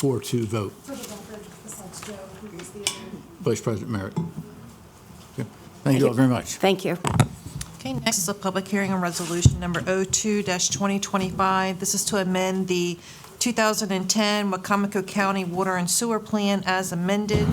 4-2 vote. For the record, besides Joe, who is the other. Vice President Merritt. Okay. Thank you all very much. Thank you. Okay, next is a public hearing on resolution number 02-2025. This is to amend the 2010 Wicomico County Water and Sewer Plan as amended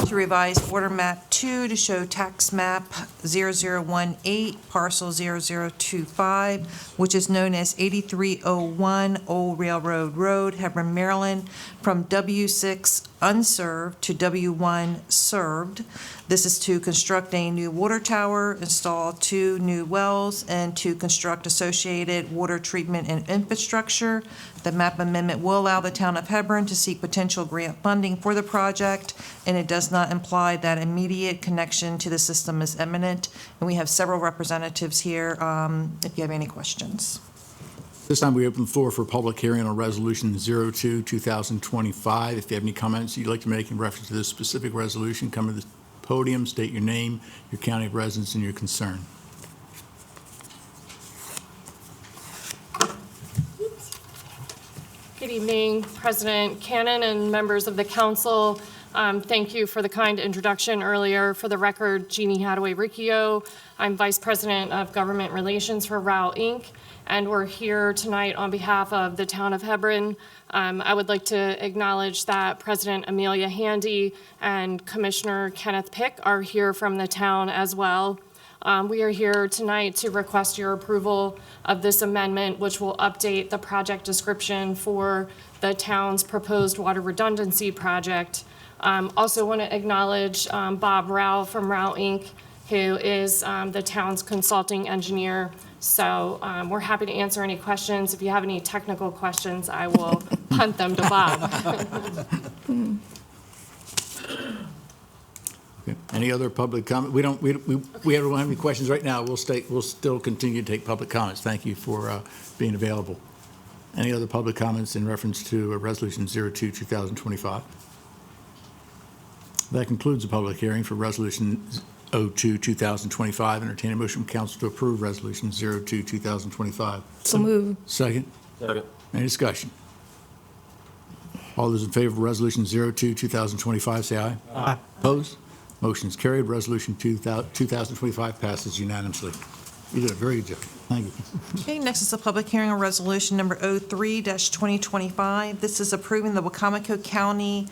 to revise Water Map 2 to show tax map 0018, parcel 0025, which is known as 8301 Old Railroad Road, Hebron, Maryland, from W6 unserved to W1 served. This is to construct a new water tower, install 2 new wells, and to construct associated water treatment and infrastructure. The map amendment will allow the town of Hebron to seek potential grant funding for the project, and it does not imply that immediate connection to the system is imminent. And we have several representatives here if you have any questions. This time we open the floor for public hearing on Resolution 02-2025. If you have any comments you'd like to make in reference to this specific resolution, come to the podium, state your name, your county of residence, and your concern. Good evening, President Cannon and members of the council. Thank you for the kind introduction earlier. For the record, Jeannie Hadaway-Riccio. I'm Vice President of Government Relations for RAL Inc., and we're here tonight on behalf of the town of Hebron. I would like to acknowledge that President Amelia Handy and Commissioner Kenneth Pick are here from the town as well. We are here tonight to request your approval of this amendment, which will update the project description for the town's proposed water redundancy project. Also want to acknowledge Bob Rao from Rao Inc., who is the town's consulting engineer. So we're happy to answer any questions. If you have any technical questions, I will punt them to Bob. Okay. Any other public comment? We don't have any questions right now. We'll still continue to take public comments. Thank you for being available. Any other public comments in reference to Resolution 02-2025? That concludes the public hearing for Resolution 02-2025. Entertain a motion from council to approve Resolution 02-2025. So move. Second? Second. Any discussion? All those in favor of Resolution 02-2025, say aye. Aye. Opposed? Motion is carried. Resolution 2025 passes unanimously. You did a very good job. Thank you. Okay, next is a public hearing on resolution number 03-2025. This is approving the Wicomico County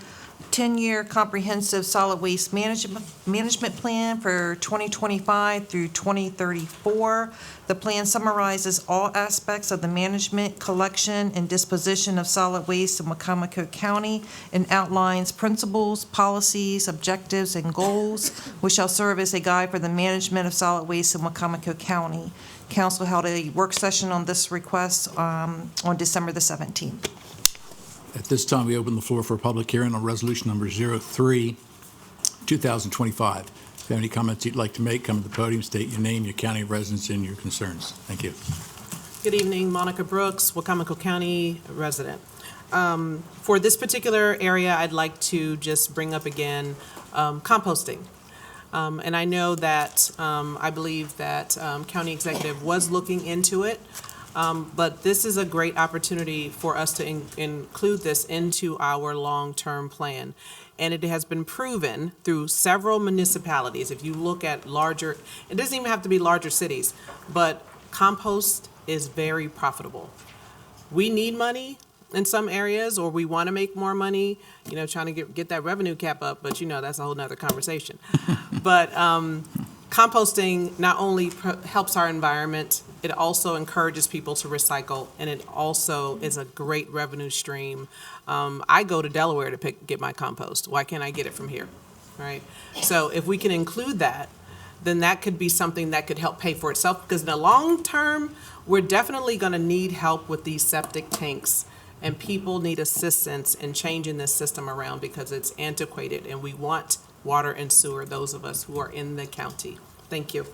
10-year comprehensive solid waste management plan for 2025 through 2034. The plan summarizes all aspects of the management, collection, and disposition of solid waste in Wicomico County and outlines principles, policies, objectives, and goals, which shall serve as a guide for the management of solid waste in Wicomico County. Council held a work session on this request on December the 17th. At this time, we open the floor for a public hearing on resolution number 03-2025. If you have any comments you'd like to make, come to the podium, state your name, your county of residence, and your concerns. Thank you. Good evening, Monica Brooks, Wicomico County resident. For this particular area, I'd like to just bring up again composting. And I know that I believe that County Executive was looking into it. But this is a great opportunity for us to include this into our long-term plan. And it has been proven through several municipalities. If you look at larger, it doesn't even have to be larger cities, but compost is very profitable. We need money in some areas, or we want to make more money, trying to get that revenue cap up, but that's a whole nother conversation. But composting not only helps our environment, it also encourages people to recycle, and it also is a great revenue stream. I go to Delaware to get my compost. Why can't I get it from here, right? So if we can include that, then that could be something that could help pay for itself, because in the long term, we're definitely going to need help with these septic tanks, and people need assistance in changing this system around because it's antiquated, and we want water and sewer, those of us who are in the county. Thank you.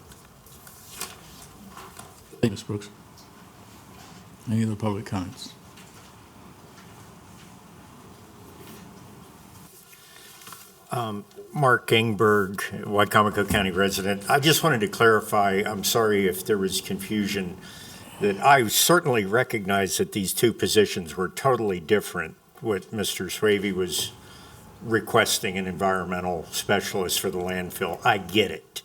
Thank you, Ms. Brooks. Any other public comments? Mark Ingberg, Wicomico County resident. I just wanted to clarify, I'm sorry if there was confusion, that I certainly recognize that these two positions were totally different what Mr. Swavey was requesting, an environmental specialist for the landfill. I get it.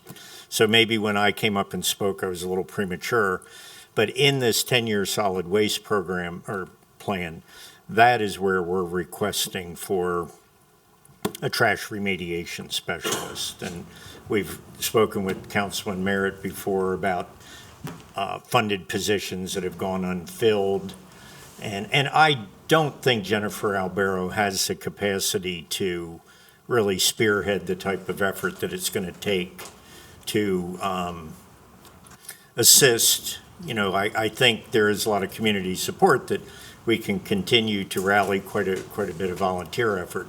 So maybe when I came up and spoke, I was a little premature. But in this 10-year solid waste program or plan, that is where we're requesting for a trash remediation specialist. And we've spoken with Councilman Merritt before about funded positions that have gone unfilled. And I don't think Jennifer Albero has the capacity to really spearhead the type of effort that it's going to take to assist. You know, I think there is a lot of community support that we can continue to rally quite a bit of volunteer effort.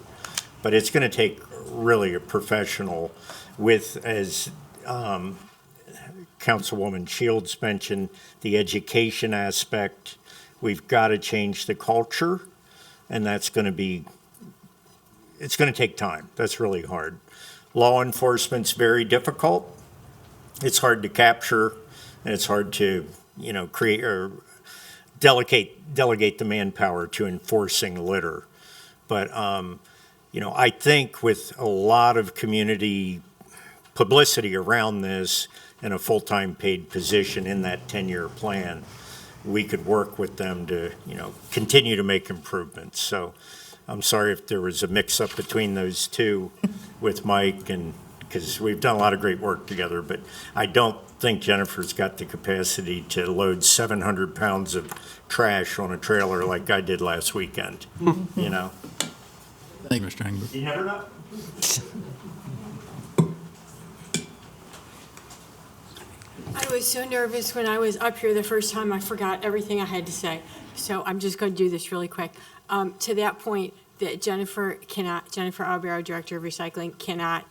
But it's going to take really a professional with, as Councilwoman Shields mentioned, the education aspect. We've got to change the culture, and it's going to take time. That's really hard. Law enforcement's very difficult. It's hard to capture, and it's hard to, create or delegate the manpower to enforcing litter. But, I think with a lot of community publicity around this and a full-time paid position in that 10-year plan, we could work with them to, continue to make improvements. So I'm sorry if there was a mix-up between those two with Mike, and because we've done a lot of great work together, but I don't think Jennifer's got the capacity to load 700 pounds of trash on a trailer like I did last weekend, Thank you, Mr. Engberg. You never know. I was so nervous when I was up here the first time, I forgot everything I had to say. So I'm just going to do this really quick. To that point, that Jennifer Albero, Director of Recycling, cannot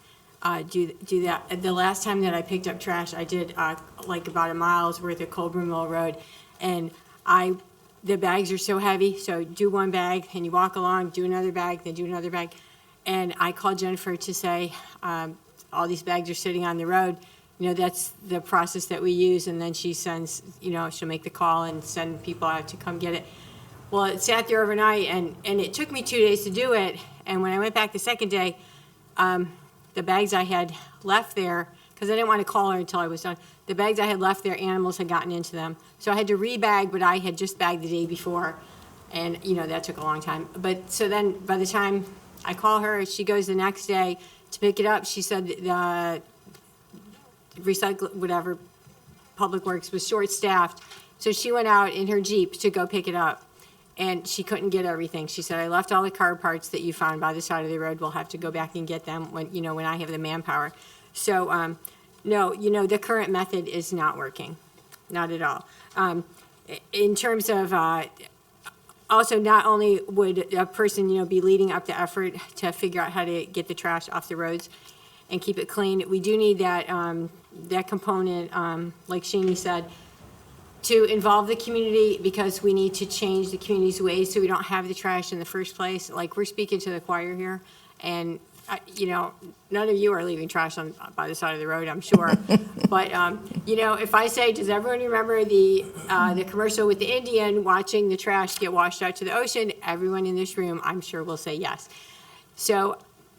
do that. The last time that I picked up trash, I did like about a mile's worth of Cold Broom Mill Road, and the bags are so heavy, so do one bag, and you walk along, do another bag, then do another bag. And I called Jennifer to say, all these bags are sitting on the road. That's the process that we use, and then she sends, she'll make the call and send people out to come get it. Well, it sat there overnight, and it took me 2 days to do it, and when I went back the second day, the bags I had left there, because I didn't want to call her until I was done, the bags I had left there, animals had gotten into them. So I had to rebag, but I had just bagged the day before, and, that took a long time. But so then by the time I call her, she goes the next day to pick it up. She said the Public Works was short-staffed, so she went out in her Jeep to go pick it up, and she couldn't get everything. She said, I left all the car parts that you found by the side of the road. We'll have to go back and get them when I have the manpower. So, no, the current method is not working, not at all. In terms of, also, not only would a person, be leading up the effort to figure out how to get the trash off the roads and keep it clean, we do need that component, like Shani said, to involve the community, because we need to change the community's ways so we don't have the trash in the first place. Like, we're speaking to the choir here, and none of you are leaving trash by the side of the road, I'm sure. But if I say, does everyone remember the commercial with the Indian watching the trash get washed out to the ocean? Everyone in this room, I'm sure, will say yes. So,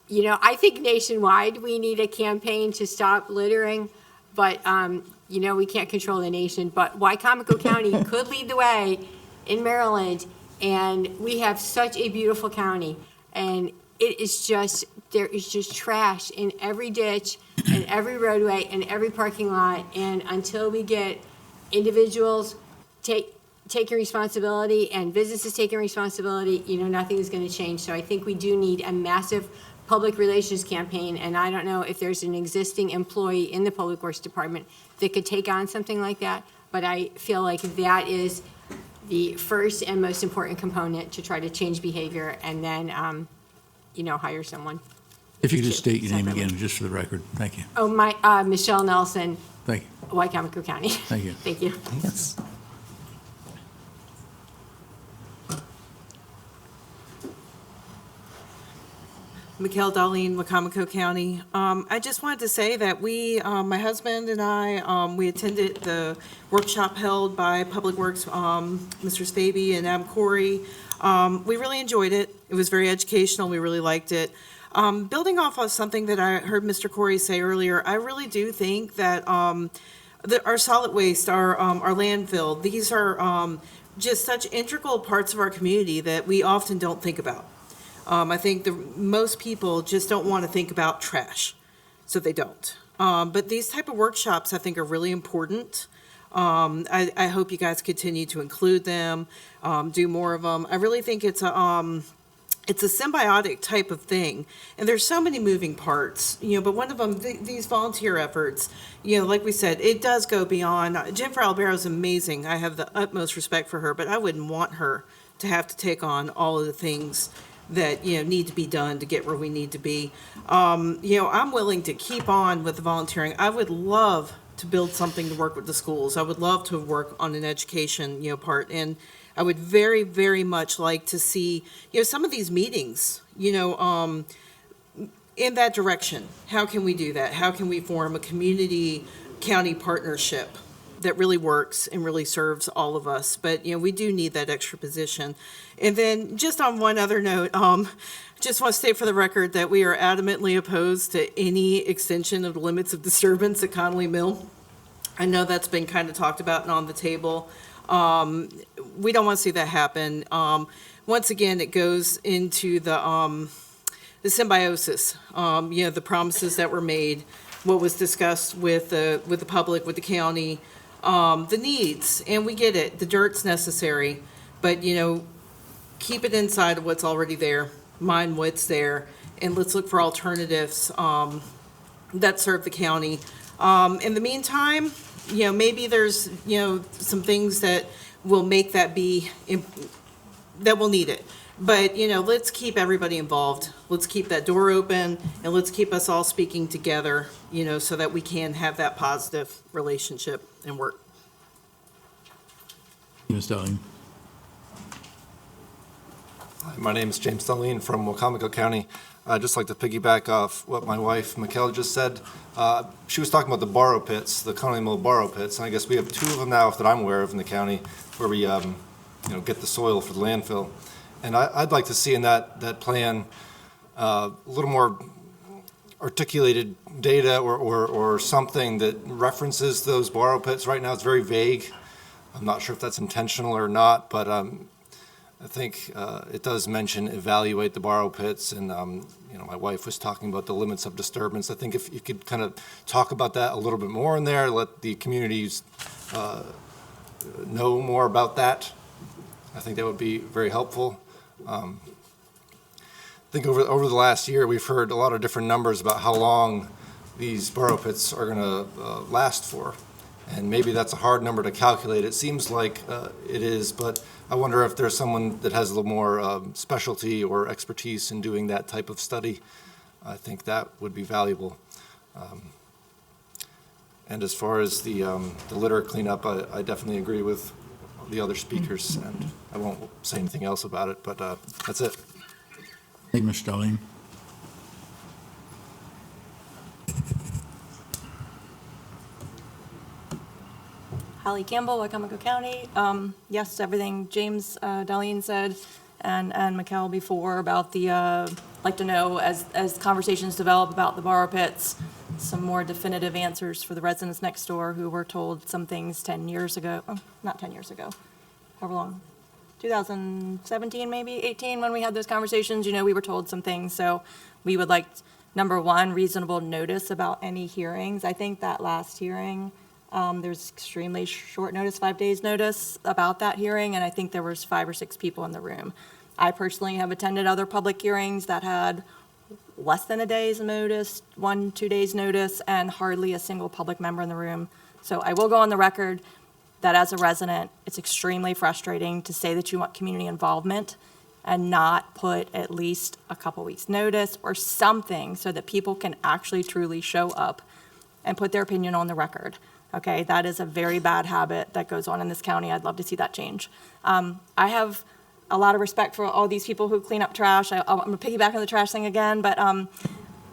I think nationwide we need a campaign to stop littering, but we can't control the nation. But Wicomico County could lead the way in Maryland, and we have such a beautiful county, and there is just trash in every ditch and every roadway and every parking lot. And until we get individuals taking responsibility and businesses taking responsibility, nothing is going to change. So I think we do need a massive public relations campaign. And I don't know if there's an existing employee in the Public Works Department that could take on something like that. But I feel like that is the first and most important component to try to change behavior, and then hire someone. If you could just state your name again, just for the record. Thank you. Oh, Michelle Nelson, Thank you. Wicomico County. Thank you. Thank you. Yes. Mikhail Darlene, Wicomico County. I just wanted to say that my husband and I, we attended the workshop held by Public Works, Mr. Spavey and Adam Corey. We really enjoyed it. It was very educational. We really liked it. Building off of something that I heard Mr. Corey say earlier, I really do think that our solid waste, our landfill, these are just such integral parts of our community that we often don't think about. I think most people just don't want to think about trash, so they don't. But these type of workshops, I think, are really important. I hope you guys continue to include them, do more of them. I really think it's a symbiotic type of thing, and there's so many moving parts, but one of them, these volunteer efforts, like we said, it does go beyond. Jennifer Albero is amazing. I have the utmost respect for her, but I wouldn't want her to have to take on all of the things that, need to be done to get where we need to be. I'm willing to keep on with the volunteering. I would love to build something to work with the schools. I would love to work on an education, part, and I would very, very much like to see, some of these meetings, in that direction. How can we do that? How can we form a community-county partnership that really works and really serves all of us? But, we do need that extra position. And then just on one other note, just want to state for the record that we are adamantly opposed to any extension of the limits of disturbance at Connolly Mill. I know that's been kind of talked about and on the table. We don't want to see that happen. Once again, it goes into the symbiosis, the promises that were made, what was discussed with the public, with the county, the needs, and we get it, the dirt's necessary, but, keep it inside of what's already there, mind what's there, and let's look for alternatives that serve the county. In the meantime, maybe there's, some things that will make that be, that will need it. But, let's keep everybody involved. Let's keep that door open, and let's keep us all speaking together, so that we can have that positive relationship and work. Ms. Darling. Hi, my name is James Darlene from Wicomico County. I'd just like to piggyback off what my wife, Mikkel, just said. She was talking about the borrow pits, the Connolly Mill borrow pits, and I guess we have 2 of them now that I'm aware of in the county where we, get the soil for the landfill. And I'd like to see in that plan a little more articulated data or something that references those borrow pits. Right now it's very vague. I'm not sure if that's intentional or not, but I think it does mention evaluate the borrow pits, and my wife was talking about the limits of disturbance. I think if you could kind of talk about that a little bit more in there, let the communities know more about that, I think that would be very helpful. I think over the last year, we've heard a lot of different numbers about how long these borrow pits are going to last for. And maybe that's a hard number to calculate. It seems like it is, but I wonder if there's someone that has a little more specialty or expertise in doing that type of study. I think that would be valuable. And as far as the litter cleanup, I definitely agree with the other speakers, and I won't say anything else about it, but that's it. Thank you, Mr. Darlene. Holly Campbell, Wicomico County. Yes, everything James Darlene said and Mikkel before about the, like to know as conversations develop about the borrow pits, some more definitive answers for the residents next door who were told some things 10 years ago, not 10 years ago, however long, 2017 maybe, 18, when we had those conversations, we were told some things. So we would like, number one, reasonable notice about any hearings. I think that last hearing, there's extremely short notice, 5 days notice about that hearing, and I think there was 5 or 6 people in the room. I personally have attended other public hearings that had less than a day's notice, 1-2 days notice, and hardly a single public member in the room. So I will go on the record that as a resident, it's extremely frustrating to say that you want community involvement and not put at least a couple weeks' notice or something so that people can actually truly show up and put their opinion on the record. Okay, that is a very bad habit that goes on in this county. I'd love to see that change. I have a lot of respect for all these people who clean up trash. I'm going to piggyback on the trash thing again, but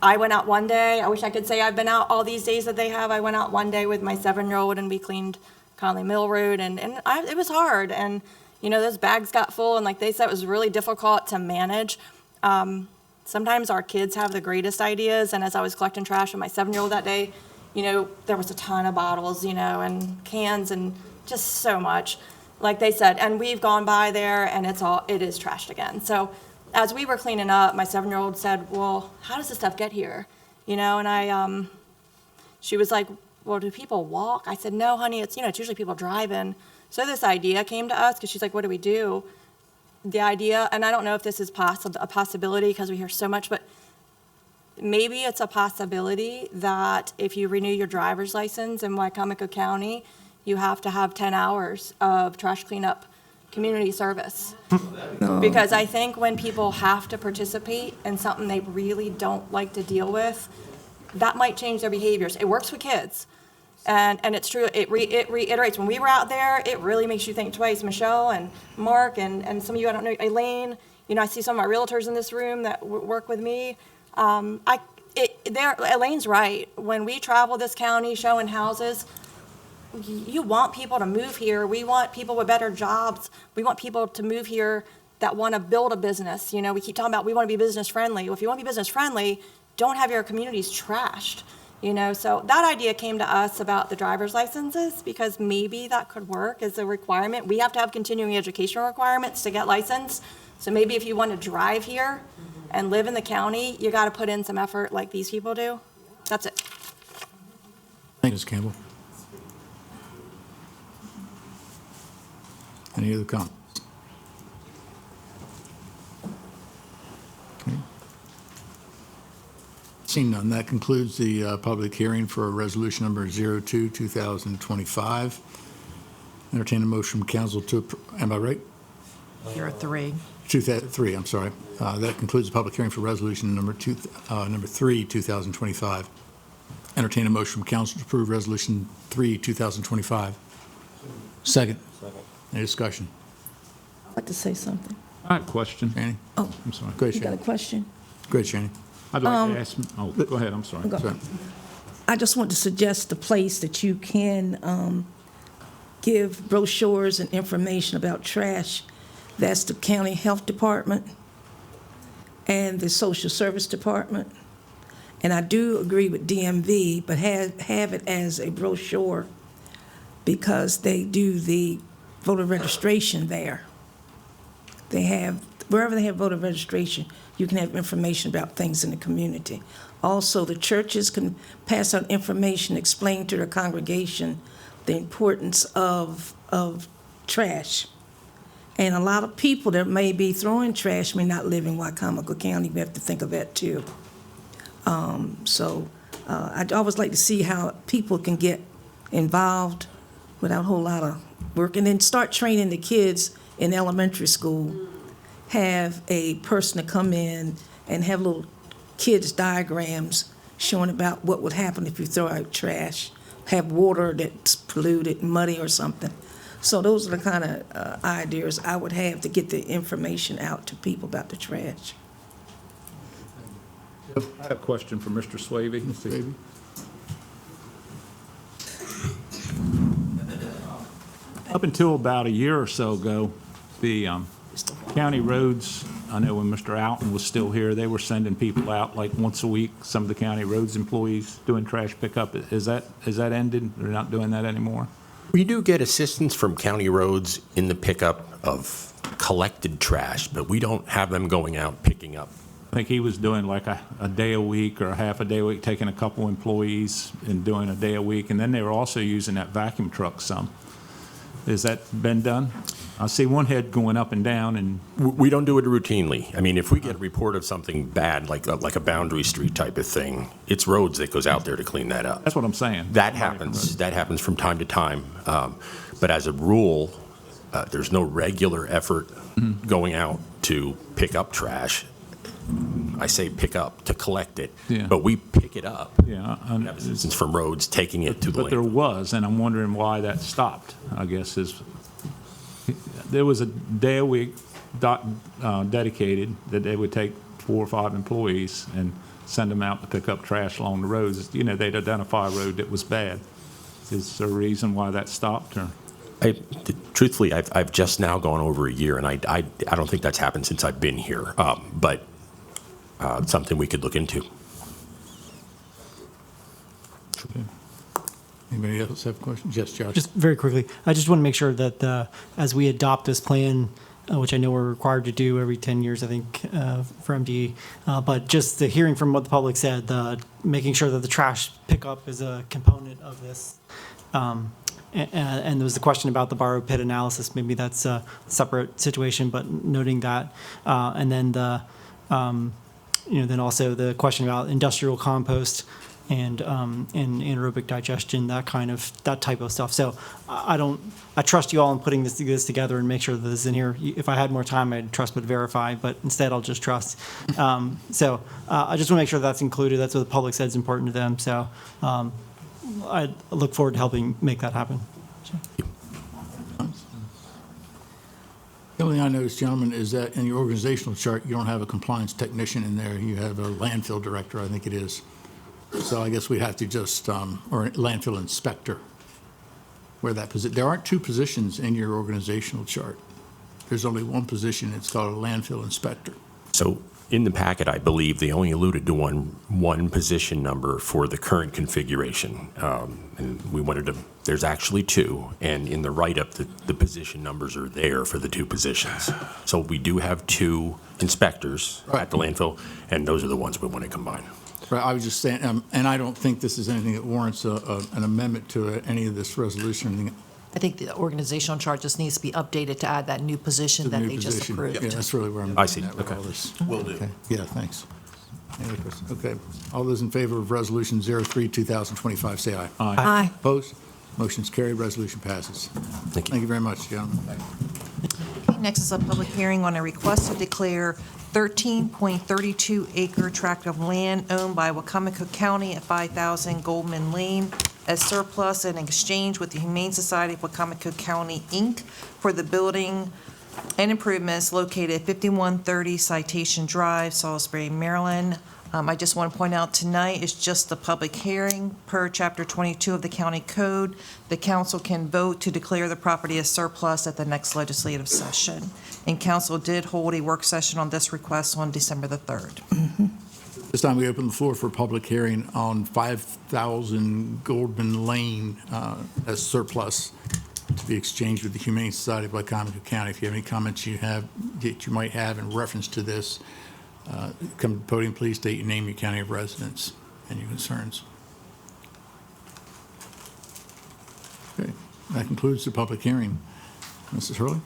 I went out one day. I wish I could say I've been out all these days that they have. I went out one day with my 7-year-old and we cleaned Connolly Mill Road, and it was hard. And, those bags got full, and like they said, it was really difficult to manage. Sometimes our kids have the greatest ideas, and as I was collecting trash with my 7-year-old that day, there was a ton of bottles, and cans and just so much, like they said. And we've gone by there, and it is trashed again. So as we were cleaning up, my 7-year-old said, well, how does this stuff get here? And she was like, well, do people walk? I said, no, honey, it's usually people driving. So this idea came to us, because she's like, what do we do? The idea, and I don't know if this is a possibility because we hear so much, but maybe it's a possibility that if you renew your driver's license in Wicomico County, you have to have 10 hours of trash cleanup community service. Because I think when people have to participate in something they really don't like to deal with, that might change their behaviors. It works with kids. And it's true, it reiterates. When we were out there, it really makes you think twice. Michelle and Mark and some of you, I don't know, Elaine, I see some of my realtors in this room that work with me. Elaine's right. When we travel this county showing houses, you want people to move here. We want people with better jobs. We want people to move here that want to build a business. We keep talking about we want to be business friendly. Well, if you want to be business friendly, don't have your communities trashed. So that idea came to us about the driver's licenses, because maybe that could work as a requirement. We have to have continuing education requirements to get licensed. So maybe if you want to drive here and live in the county, you got to put in some effort like these people do. That's it. Thank you, Ms. Campbell. Any other comments? Okay. Seeing none, that concludes the public hearing for resolution number 02-2025. Entertain a motion from council to, am I right? Here are 3. 3, I'm sorry. That concludes the public hearing for resolution number 3, 2025. Entertain a motion from council to approve resolution 3, 2025. Second. Any discussion? I'd like to say something. I have a question. Shani? Oh, I'm sorry. Go ahead, you got a Shani. question? Go ahead, Shani. I'd like to ask, go ahead, I'm sorry. Go. Sorry. I just want to suggest a place that you can give brochures and information about trash. That's the county health department and the social service department. And I do agree with DMV, but have it as a brochure, because they do the voter registration there. They have, wherever they have voter registration, you can have information about things in the community. Also, the churches can pass out information, explain to their congregation the importance of trash. And a lot of people that may be throwing trash may not live in Wicomico County. We have to think of that too. I'd always like to see how people can get involved without a whole lot of work, and then start training the kids in elementary school. Have a person to come in and have little kids' diagrams showing about what would happen if you throw out trash, have water that's polluted, muddy or something. So those are the kind of ideas I would have to get the information out to people about the trash. I have a question for Mr. Swavey. Mr. Avey? Up until about a year or so ago, the county roads, I know when Mr. Alton was still here, they were sending people out like once a week, some of the county roads employees doing trash pickup. Is that ended? They're not doing that anymore? We do get assistance from county roads in the pickup of collected trash, but we don't have them going out picking up. I think he was doing like a day a week or a half a day a week, taking a couple employees and doing a day a week. And then they were also using that vacuum truck some. Has that been done? I see one head going up and down, and We don't do it routinely. I mean, if we get a report of something bad, like a Boundary Street type of thing, it's roads that goes out there to clean that up. that's what I'm saying. That happens. That happens from time to time. But as a rule, there's no regular effort going out to pick up trash. I say pick up, to collect it. Yeah. But we pick it up. Yeah, We have assistance from roads taking it to the but there landfill. was, and I'm wondering why that stopped, I guess, there was a day a week dedicated that they would take 4 or 5 employees and send them out to pick up trash along the roads. They'd identify a road that was bad. Is there a reason why that stopped, or? The Truthfully, I've just now gone over a year, and I don't think that's happened since I've been here, but something we could look into. Anybody else have questions? Yes, Josh? Just very quickly, I just want to make sure that as we adopt this plan, which I know we're required to do every 10 years, I think, for MDE, but just the hearing from what the public said, making sure that the trash pickup is a component of this. And there was the question about the borrow pit analysis. Maybe that's a separate situation, but noting that. And then then also the question about industrial compost and anaerobic digestion, that type of stuff. So I trust you all in putting this together and make sure that this is in here. If I had more time, I'd trust but verify, but instead I'll just trust. I just want to make sure that's included. That's what the public said is important to them. So I look forward to helping make that happen. The only thing I noticed, gentlemen, is that in your organizational chart, you don't have a compliance technician in there. You have a landfill director, I think it is. So I guess we'd have to just, or a landfill inspector, where that position. There aren't two positions in your organizational chart. There's only one position. It's called a landfill inspector. So in the packet, I believe they only alluded to one position number for the current configuration. And we wanted to, there's actually two, and in the write-up, the position numbers are there for the two positions. So we do have two inspectors at the landfill, and those are the ones we want to combine. Right, I was just saying, and I don't think this is anything that warrants an amendment to any of this resolution or anything. I think the organizational chart just needs to be updated to add that new position that they just approved. Yeah, that's really where I'm I see. at with Okay. all this. Will do. Okay. Yeah, thanks. Any other questions? Okay. All those in favor of Resolution 03-2025, say aye. Aye. Opposed? Motion's carried. Resolution passes. Thank you. Thank you very much, gentlemen. Next is a public hearing on a request to declare 13.32 acre tract of land owned by Wicomico County at 5,000 Goldman Lane as surplus in exchange with the Humane Society of Wicomico County, Inc. for the building and improvements located at 5130 Citation Drive, Salisbury, Maryland. I just want to point out tonight is just a public hearing per Chapter 22 of the County Code. The council can vote to declare the property as surplus at the next legislative session. And council did hold a work session on this request on December the 3rd. This time we open the floor for public hearing on 5,000 Goldman Lane as surplus to be exchanged with the Humane Society of Wicomico County. If you have any comments that you might have in reference to this, come to the podium, please state your name, your county of residence, and your concerns. Okay, that concludes the public hearing. Mrs. Hurley?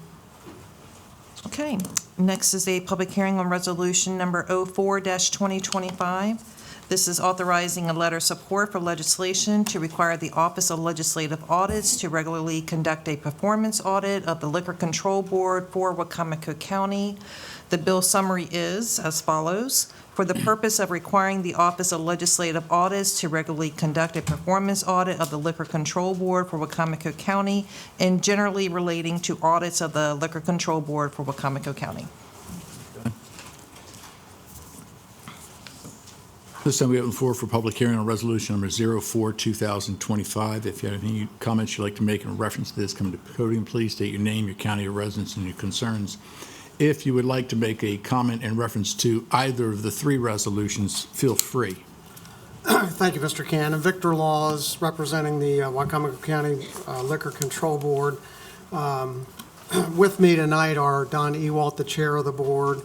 Okay, next is a public hearing on resolution number 04-2025. This is authorizing a letter of support for legislation to require the Office of Legislative Audits to regularly conduct a performance audit of the Liquor Control Board for Wicomico County. The bill summary is as follows. For the purpose of requiring the Office of Legislative Audits to regularly conduct a performance audit of the Liquor Control Board for Wicomico County and generally relating to audits of the Liquor Control Board for Wicomico County. This time we open the floor for public hearing on resolution number 04-2025. If you have any comments you'd like to make in reference to this, come to the podium, please state your name, your county of residence, and your concerns. If you would like to make a comment in reference to either of the three resolutions, feel free. Thank you, Mr. Cannon. Victor Laws, representing the Wicomico County Liquor Control Board. With me tonight are Don Ewalt, the chair of the board,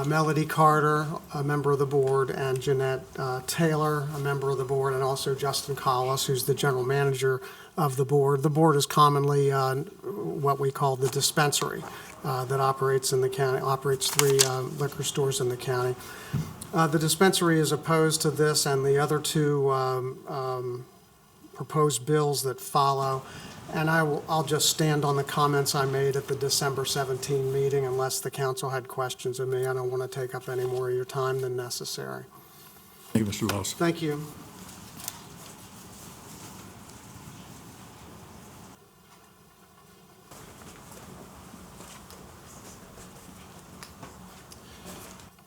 Melody Carter, a member of the board, and Jeanette Taylor, a member of the board, and also Justin Collis, who's the general manager of the board. The board is commonly what we call the dispensary that operates in the county, operates three liquor stores in the county. The dispensary is opposed to this and the other two proposed bills that follow. And I'll just stand on the comments I made at the December 17 meeting unless the council had questions of me. I don't want to take up any more of your time than necessary. Thank you, Mr. Laws. Thank you.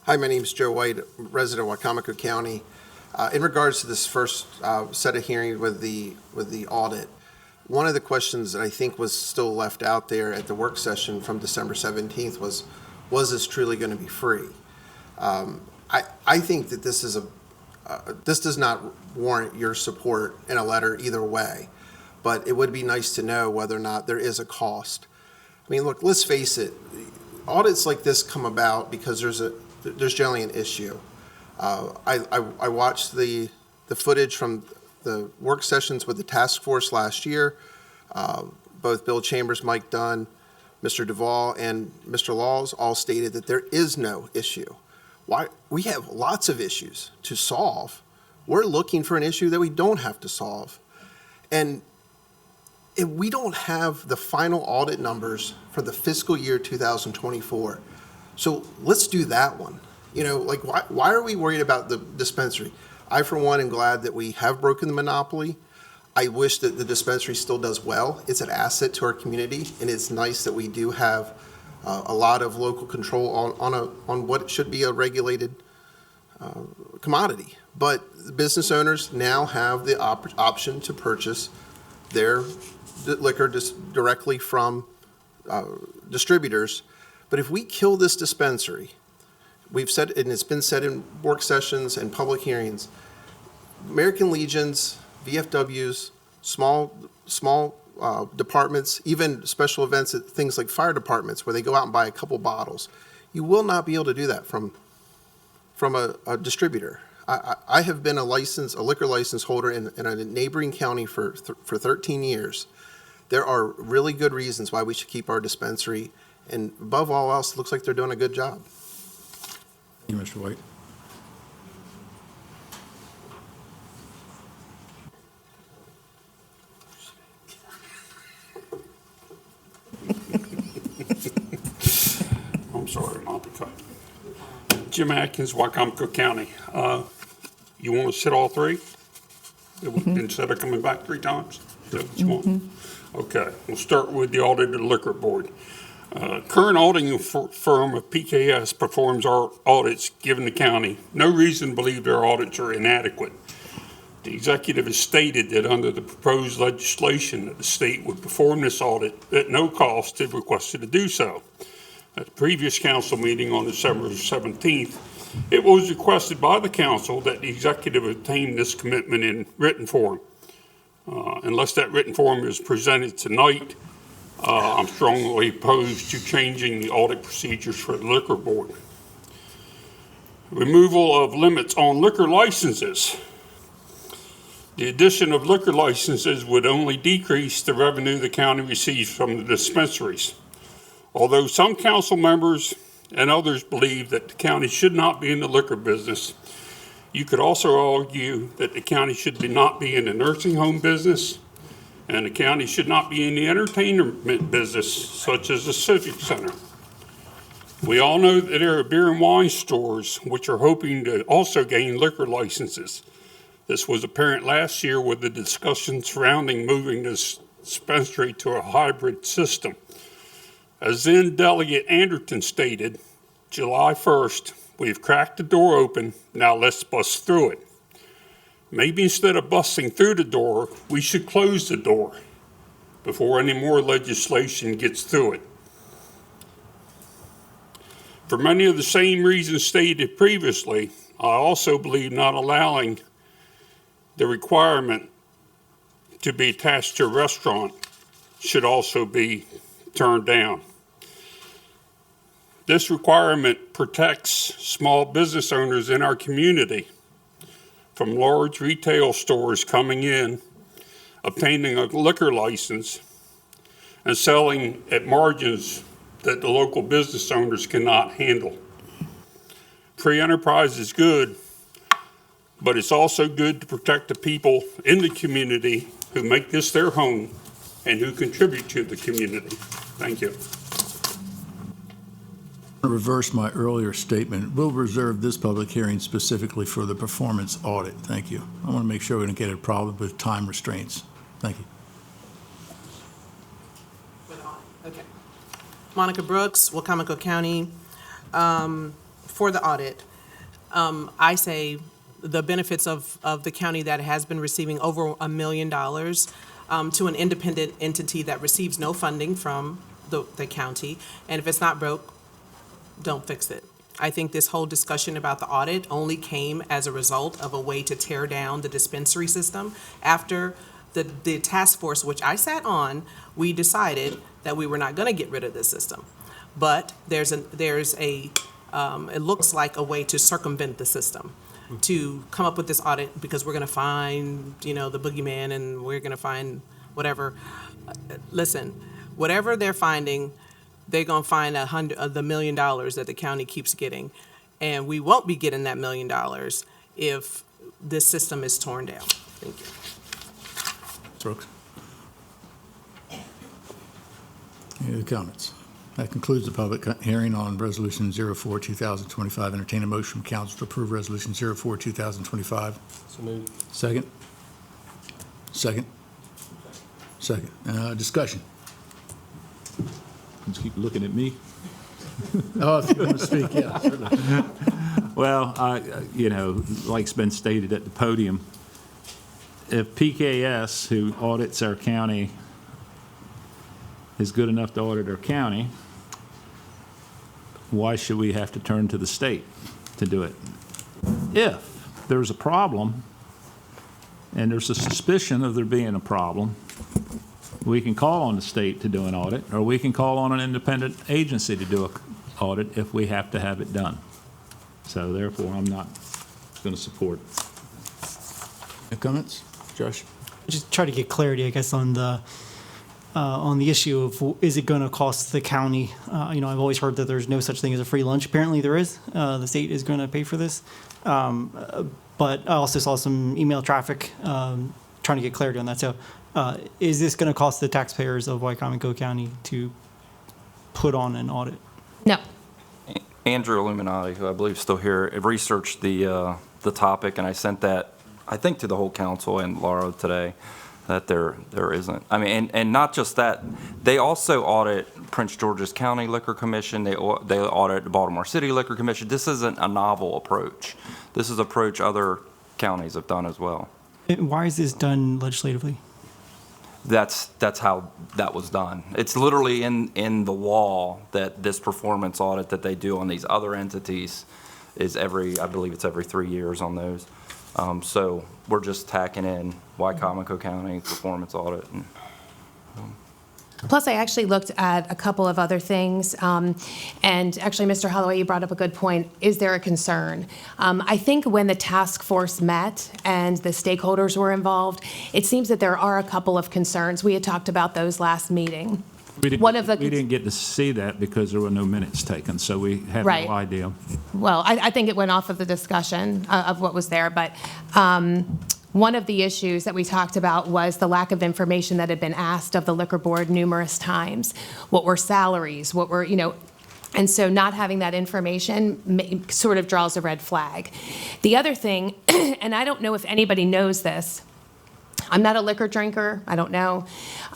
Hi, my name is Joe White, resident of Wicomico County. In regards to this first set of hearings with the audit, one of the questions that I think was still left out there at the work session from December 17th was this truly going to be free? I think that this is this does not warrant your support in a letter either way, but it would be nice to know whether or not there is a cost. I mean, look, let's face it, audits like this come about because there's generally an issue. I watched the footage from the work sessions with the task force last year. Both Bill Chambers, Mike Dunn, Mr. Duvall, and Mr. Laws all stated that there is no issue. Why? We have lots of issues to solve. We're looking for an issue that we don't have to solve. And if we don't have the final audit numbers for the fiscal year 2024, so let's do that one. You know, like, why are we worried about the dispensary? I, for one, am glad that we have broken the monopoly. I wish that the dispensary still does well. It's an asset to our community, and it's nice that we do have a lot of local control on what should be a regulated commodity. But business owners now have the option to purchase their liquor directly from distributors. But if we kill this dispensary, we've said, and it's been said in work sessions and public hearings, American Legions, VFWs, small departments, even special events at things like fire departments where they go out and buy a couple bottles. You will not be able to do that from a distributor. I have been a liquor license holder in a neighboring county for 13 years. There are really good reasons why we should keep our dispensary, and above all else, it looks like they're doing a good job. Thank you, Mr. White. I'm sorry, Monica. Jim Atkins, Wicomico County. You want to sit all three? Instead of coming back 3 times? Is that what you want? Okay, we'll start with the audited liquor board. Current auditing firm of PKS performs our audits given the county. No reason to believe their audits are inadequate. The executive has stated that under the proposed legislation that the state would perform this audit at no cost if requested to do so. At the previous council meeting on December 17th, it was requested by the council that the executive obtain this commitment in written form. Unless that written form is presented tonight, I'm strongly opposed to changing the audit procedures for the liquor board. Removal of limits on liquor licenses. The addition of liquor licenses would only decrease the revenue the county receives from the dispensaries. Although some council members and others believe that the county should not be in the liquor business, you could also argue that the county should not be in the nursing home business, and the county should not be in the entertainment business, such as the Civic Center. We all know that there are beer and wine stores which are hoping to also gain liquor licenses. This was apparent last year with the discussion surrounding moving this dispensary to a hybrid system. As then Delegate Anderton stated, July 1st, we've cracked the door open, now let's bust through it. Maybe instead of busting through the door, we should close the door before any more legislation gets through it. For many of the same reasons stated previously, I also believe not allowing the requirement to be attached to a restaurant should also be turned down. This requirement protects small business owners in our community from large retail stores coming in, obtaining a liquor license, and selling at margins that the local business owners cannot handle. Free enterprise is good, but it's also good to protect the people in the community who make this their home and who contribute to the community. Thank you. To reverse my earlier statement, we'll reserve this public hearing specifically for the performance audit. Thank you. I want to make sure we don't get a problem with time restraints. Thank you. Okay. Monica Brooks, Wicomico County. For the audit, I say the benefits of the county that has been receiving over $1 million to an independent entity that receives no funding from the county. And if it's not broke, don't fix it. I think this whole discussion about the audit only came as a result of a way to tear down the dispensary system. After the task force, which I sat on, we decided that we were not going to get rid of this system. But there's a it looks like a way to circumvent the system, to come up with this audit, because we're going to find, the boogeyman, and we're going to find whatever. Listen, whatever they're finding, they're going to find the $1 million that the county keeps getting. And we won't be getting that $1 million if this system is torn down. Thank you. Ms. Brooks? Any other comments? That concludes the public hearing on Resolution 04-2025. Entertain a motion from council to approve Resolution 04-2025. So moved. Second? Second? Second. Discussion. Just keep looking at me. Oh, if you want to speak, yeah, certainly. Well, like's been stated at the podium, if PKS, who audits our county, is good enough to audit our county, why should we have to turn to the state to do it? If there's a problem, and there's a suspicion of there being a problem, we can call on the state to do an audit, or we can call on an independent agency to do an audit if we have to have it done. So therefore, I'm not going to support. Any comments? Josh? Just try to get clarity, I guess, on the issue of, is it going to cost the county? I've always heard that there's no such thing as a free lunch. Apparently there is. The state is going to pay for this. But I also saw some email traffic trying to get clarity on that. So is this going to cost the taxpayers of Wicomico County to put on an audit? No. Andrew Illuminati, who I believe is still here, researched the topic, and I sent that, I think, to the whole council and Laura today, that there isn't. I mean, and not just that, they also audit Prince George's County Liquor Commission, they audit the Baltimore City Liquor Commission. This isn't a novel approach. This is an approach other counties have done as well. Why is this done legislatively? That's how that was done. It's literally in the law that this performance audit that they do on these other entities is I believe it's every 3 years on those. So we're just tacking in Wicomico County performance audit. Plus, I actually looked at a couple of other things, and actually, Mr. Holloway, you brought up a good point. Is there a concern? I think when the task force met and the stakeholders were involved, it seems that there are a couple of concerns. We had talked about those last meeting. We didn't get to see that because there were no minutes taken, so we have Right. no idea. Well, I think it went off of the discussion of what was there, but one of the issues that we talked about was the lack of information that had been asked of the liquor board numerous times. What were salaries? What were, and so not having that information sort of draws a red flag. The other thing, and I don't know if anybody knows this, I'm not a liquor drinker, I don't know.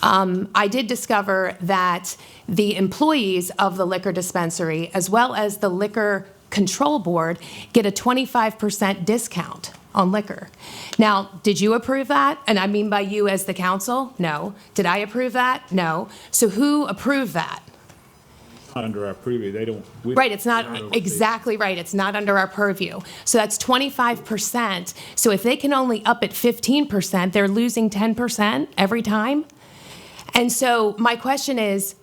I did discover that the employees of the liquor dispensary, as well as the liquor control board, get a 25% discount on liquor. Now, did you approve that? And I mean by you as the council? No. Did I approve that? No. So who approved that? Not under our preview, Right, it's not, exactly right, it's not under our purview. So that's 25%. So if they can only up it 15%, they're losing 10% every time? And so my question is,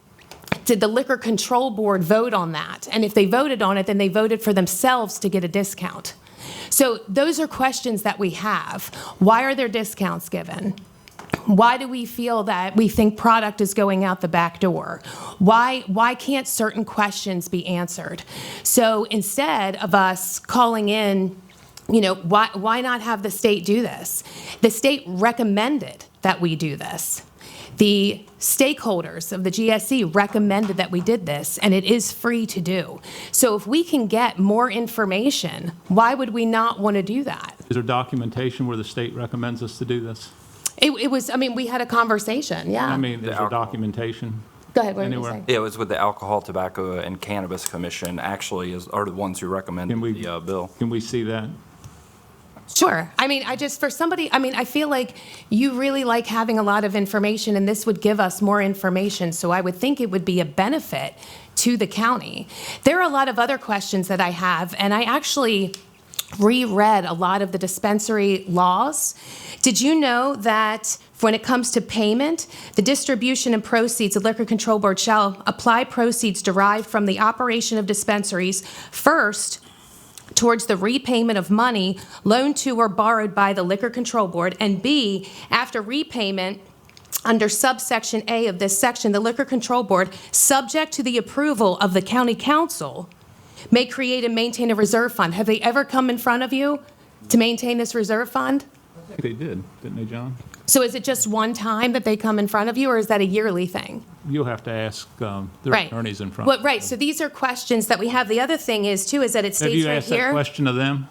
did the Liquor Control Board vote on that? And if they voted on it, then they voted for themselves to get a discount. So those are questions that we have. Why are there discounts given? Why do we feel that we think product is going out the back door? Why can't certain questions be answered? So instead of us calling in, why not have the state do this? The state recommended that we do this. The stakeholders of the GSC recommended that we did this, and it is free to do. So if we can get more information, why would we not want to do that? Is there documentation where the state recommends us to do this? It was, we had a conversation, yeah. Is there documentation? Go ahead, what were you anywhere? saying? Yeah, it was with the Alcohol, Tobacco, and Cannabis Commission, actually, are the ones who recommended the bill. Can we see that? Sure. I mean, I feel like you really like having a lot of information, and this would give us more information, so I would think it would be a benefit to the county. There are a lot of other questions that I have, and I actually reread a lot of the dispensary laws. Did you know that when it comes to payment, the distribution and proceeds, the Liquor Control Board shall apply proceeds derived from the operation of dispensaries first towards the repayment of money loaned to or borrowed by the Liquor Control Board, and B, after repayment under subsection A of this section, the Liquor Control Board, subject to the approval of the county council, may create and maintain a reserve fund. Have they ever come in front of you to maintain this reserve fund? I think they did, didn't they, John? So is it just one time that they come in front of you, or is that a yearly thing? You'll have to ask their Right. attorneys in front. Well, right, so these are questions that we have. The other thing is, too, is that it Have states you right asked that here. question of them?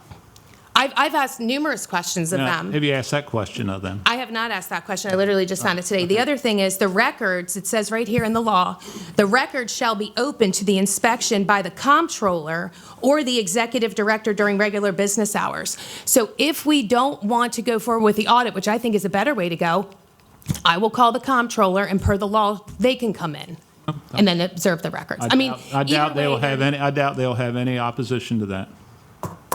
I've asked numerous questions of No, them. Have you asked that question of them? I have not asked that question. I literally just found it today. The other thing is the records, it says right here in the law, the records shall be open to the inspection by the comptroller or the executive director during regular business hours. So if we don't want to go forward with the audit, which I think is a better way to go, I will call the comptroller, and per the law, they can come in and then observe the records. I mean, I doubt either they'll way, have any. I doubt they'll have any opposition to that.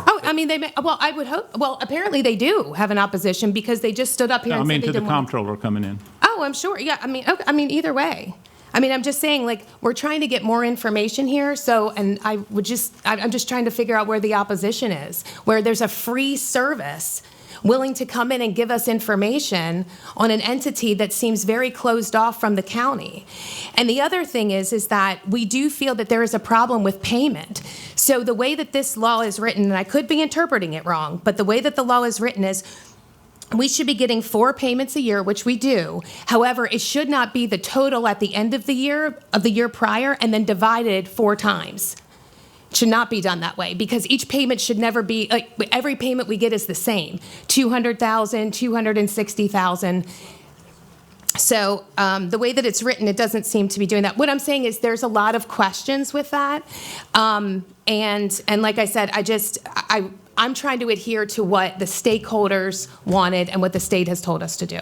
Oh, I mean, they may, well, I would hope, well, apparently they do have an opposition because they just stood up here I and mean, said they to the didn't want. comptroller coming in. Oh, I'm sure, yeah, I mean, okay, I mean, either way. I mean, I'm just saying, like, we're trying to get more information here, so, and I'm just trying to figure out where the opposition is, where there's a free service willing to come in and give us information on an entity that seems very closed off from the county. And the other thing is that we do feel that there is a problem with payment. So the way that this law is written, and I could be interpreting it wrong, but the way that the law is written is we should be getting 4 payments a year, which we do. However, it should not be the total at the end of the year prior, and then divided 4 times. Should not be done that way, because each payment should never be, like, every payment we get is the same, 200,000, 260,000. So the way that it's written, it doesn't seem to be doing that. What I'm saying is there's a lot of questions with that. And like I said, I'm trying to adhere to what the stakeholders wanted and what the state has told us to do.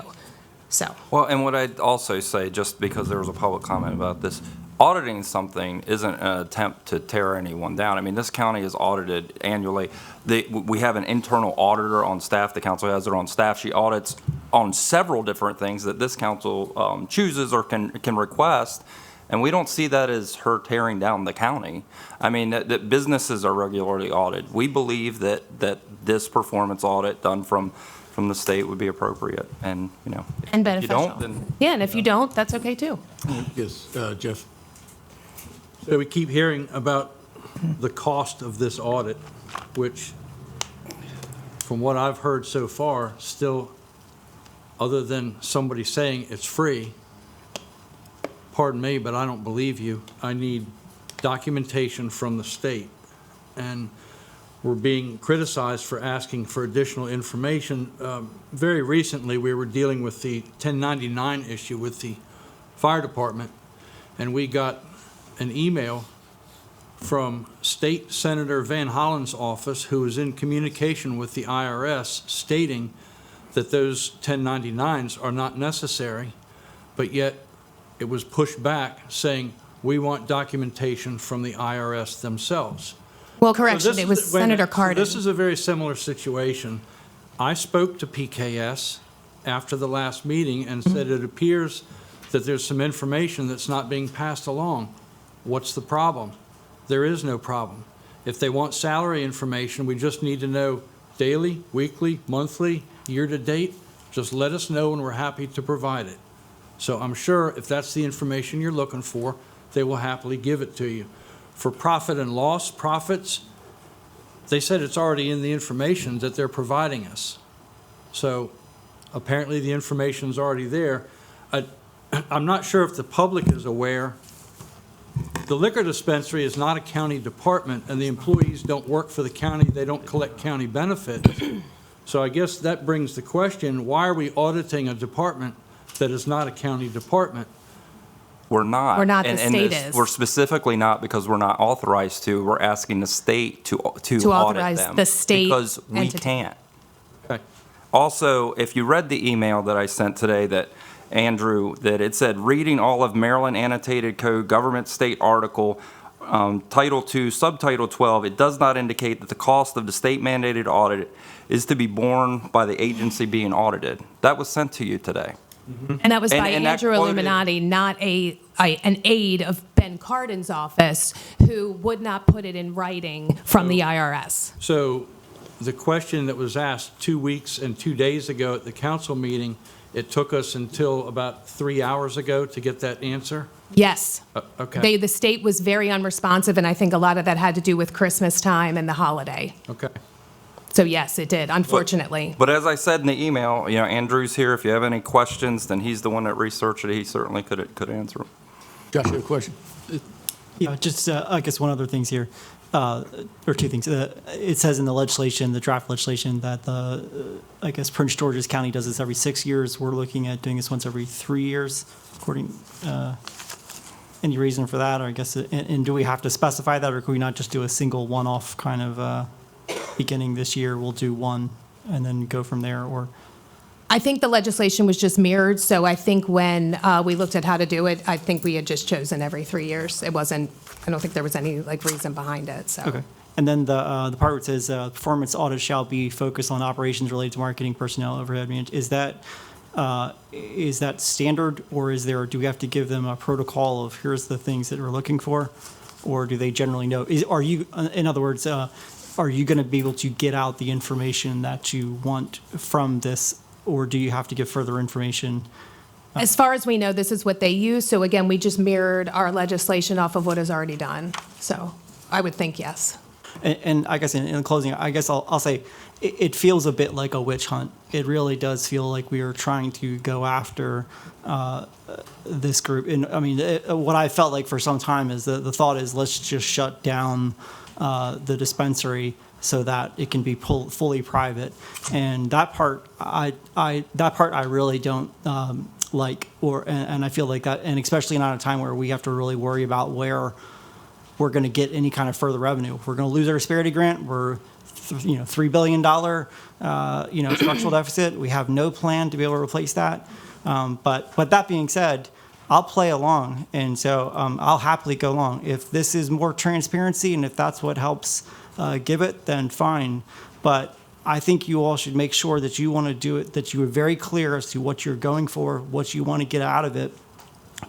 So. Well, and what I'd also say, just because there was a public comment about this, auditing something isn't an attempt to tear anyone down. I mean, this county is audited annually. We have an internal auditor on staff. The council has her on staff. She audits on several different things that this council chooses or can request. And we don't see that as her tearing down the county. I mean, that businesses are regularly audited. We believe that this performance audit done from the state would be appropriate. And, you know, And if you beneficial. don't, then. Yeah, and if you don't, that's okay too. Yes, Jeff. So we keep hearing about the cost of this audit, which, from what I've heard so far, still, other than somebody saying it's free, pardon me, but I don't believe you. I need documentation from the state. And we're being criticized for asking for additional information. Very recently, we were dealing with the 1099 issue with the fire department, and we got an email from State Senator Van Hollen's office, who is in communication with the IRS, stating that those 1099s are not necessary, but yet it was pushed back, saying we want documentation from the IRS themselves. Well, correction, it was Senator Cardin. This is a very similar situation. I spoke to PKS after the last meeting and said it appears that there's some information that's not being passed along. What's the problem? There is no problem. If they want salary information, we just need to know daily, weekly, monthly, year-to-date. Just let us know and we're happy to provide it. So I'm sure if that's the information you're looking for, they will happily give it to you. For profit and loss, profits, they said it's already in the information that they're providing us. So apparently the information's already there. I'm not sure if the public is aware. The liquor dispensary is not a county department, and the employees don't work for the county. They don't collect county benefits. So I guess that brings the question, why are we auditing a department that is not a county department? We're not. We're not, the And state this- is. We're specifically not because we're not authorized to. We're asking the state to audit authorize them. the state Because we entity. can't. Okay. Also, if you read the email that I sent today that Andrew, that it said, reading all of Maryland Annotated Code Government State Article, Title 2, Subtitle 12, it does not indicate that the cost of the state mandated audit is to be borne by the agency being audited. That was sent to you today. And that was by And that Andrew quoted- Illuminati, not an aide of Ben Cardin's office, who would not put it in writing from the IRS. So the question that was asked 2 weeks and 2 days ago at the council meeting, it took us until about 3 hours ago to get that answer? Yes. Okay. The state was very unresponsive, and I think a lot of that had to do with Christmas time and the holiday. Okay. So yes, it did, unfortunately. But as I said in the email, Andrew's here. If you have any questions, then he's the one that researched it. He certainly could answer them. Josh, you have a question? Yeah, just, I guess one other things here, or two things. It says in the legislation, the draft legislation, that I guess Prince George's County does this every 6 years. We're looking at doing this once every 3 years, according, any reason for that? Or I guess, and do we have to specify that, or can we not just do a single one-off kind of, beginning this year, we'll do one and then go from there, or? I think the legislation was just mirrored, so I think when we looked at how to do it, I think we had just chosen every 3 years. It wasn't, I don't think there was any reason behind it, so. Okay. And then the part where it says, performance audit shall be focused on operations related to marketing, personnel, overhead, is that standard, or do we have to give them a protocol of here's the things that we're looking for? Or do they generally know? Are you, in other words, are you going to be able to get out the information that you want from this, or do you have to give further information? As far as we know, this is what they use, so again, we just mirrored our legislation off of what is already done. So I would think yes. And I guess in closing, I guess I'll say it feels a bit like a witch hunt. It really does feel like we are trying to go after this group. And I mean, what I felt like for some time is the thought is let's just shut down the dispensary so that it can be fully private. And that part, I really don't like, and I feel like that, and especially not at a time where we have to really worry about where we're going to get any kind of further revenue. If we're going to lose our Prosperity Grant, we're $3 billion structural deficit. We have no plan to be able to replace that. But that being said, I'll play along, and so I'll happily go along. If this is more transparency and if that's what helps give it, then fine. But I think you all should make sure that you want to do it, that you are very clear as to what you're going for, what you want to get out of it.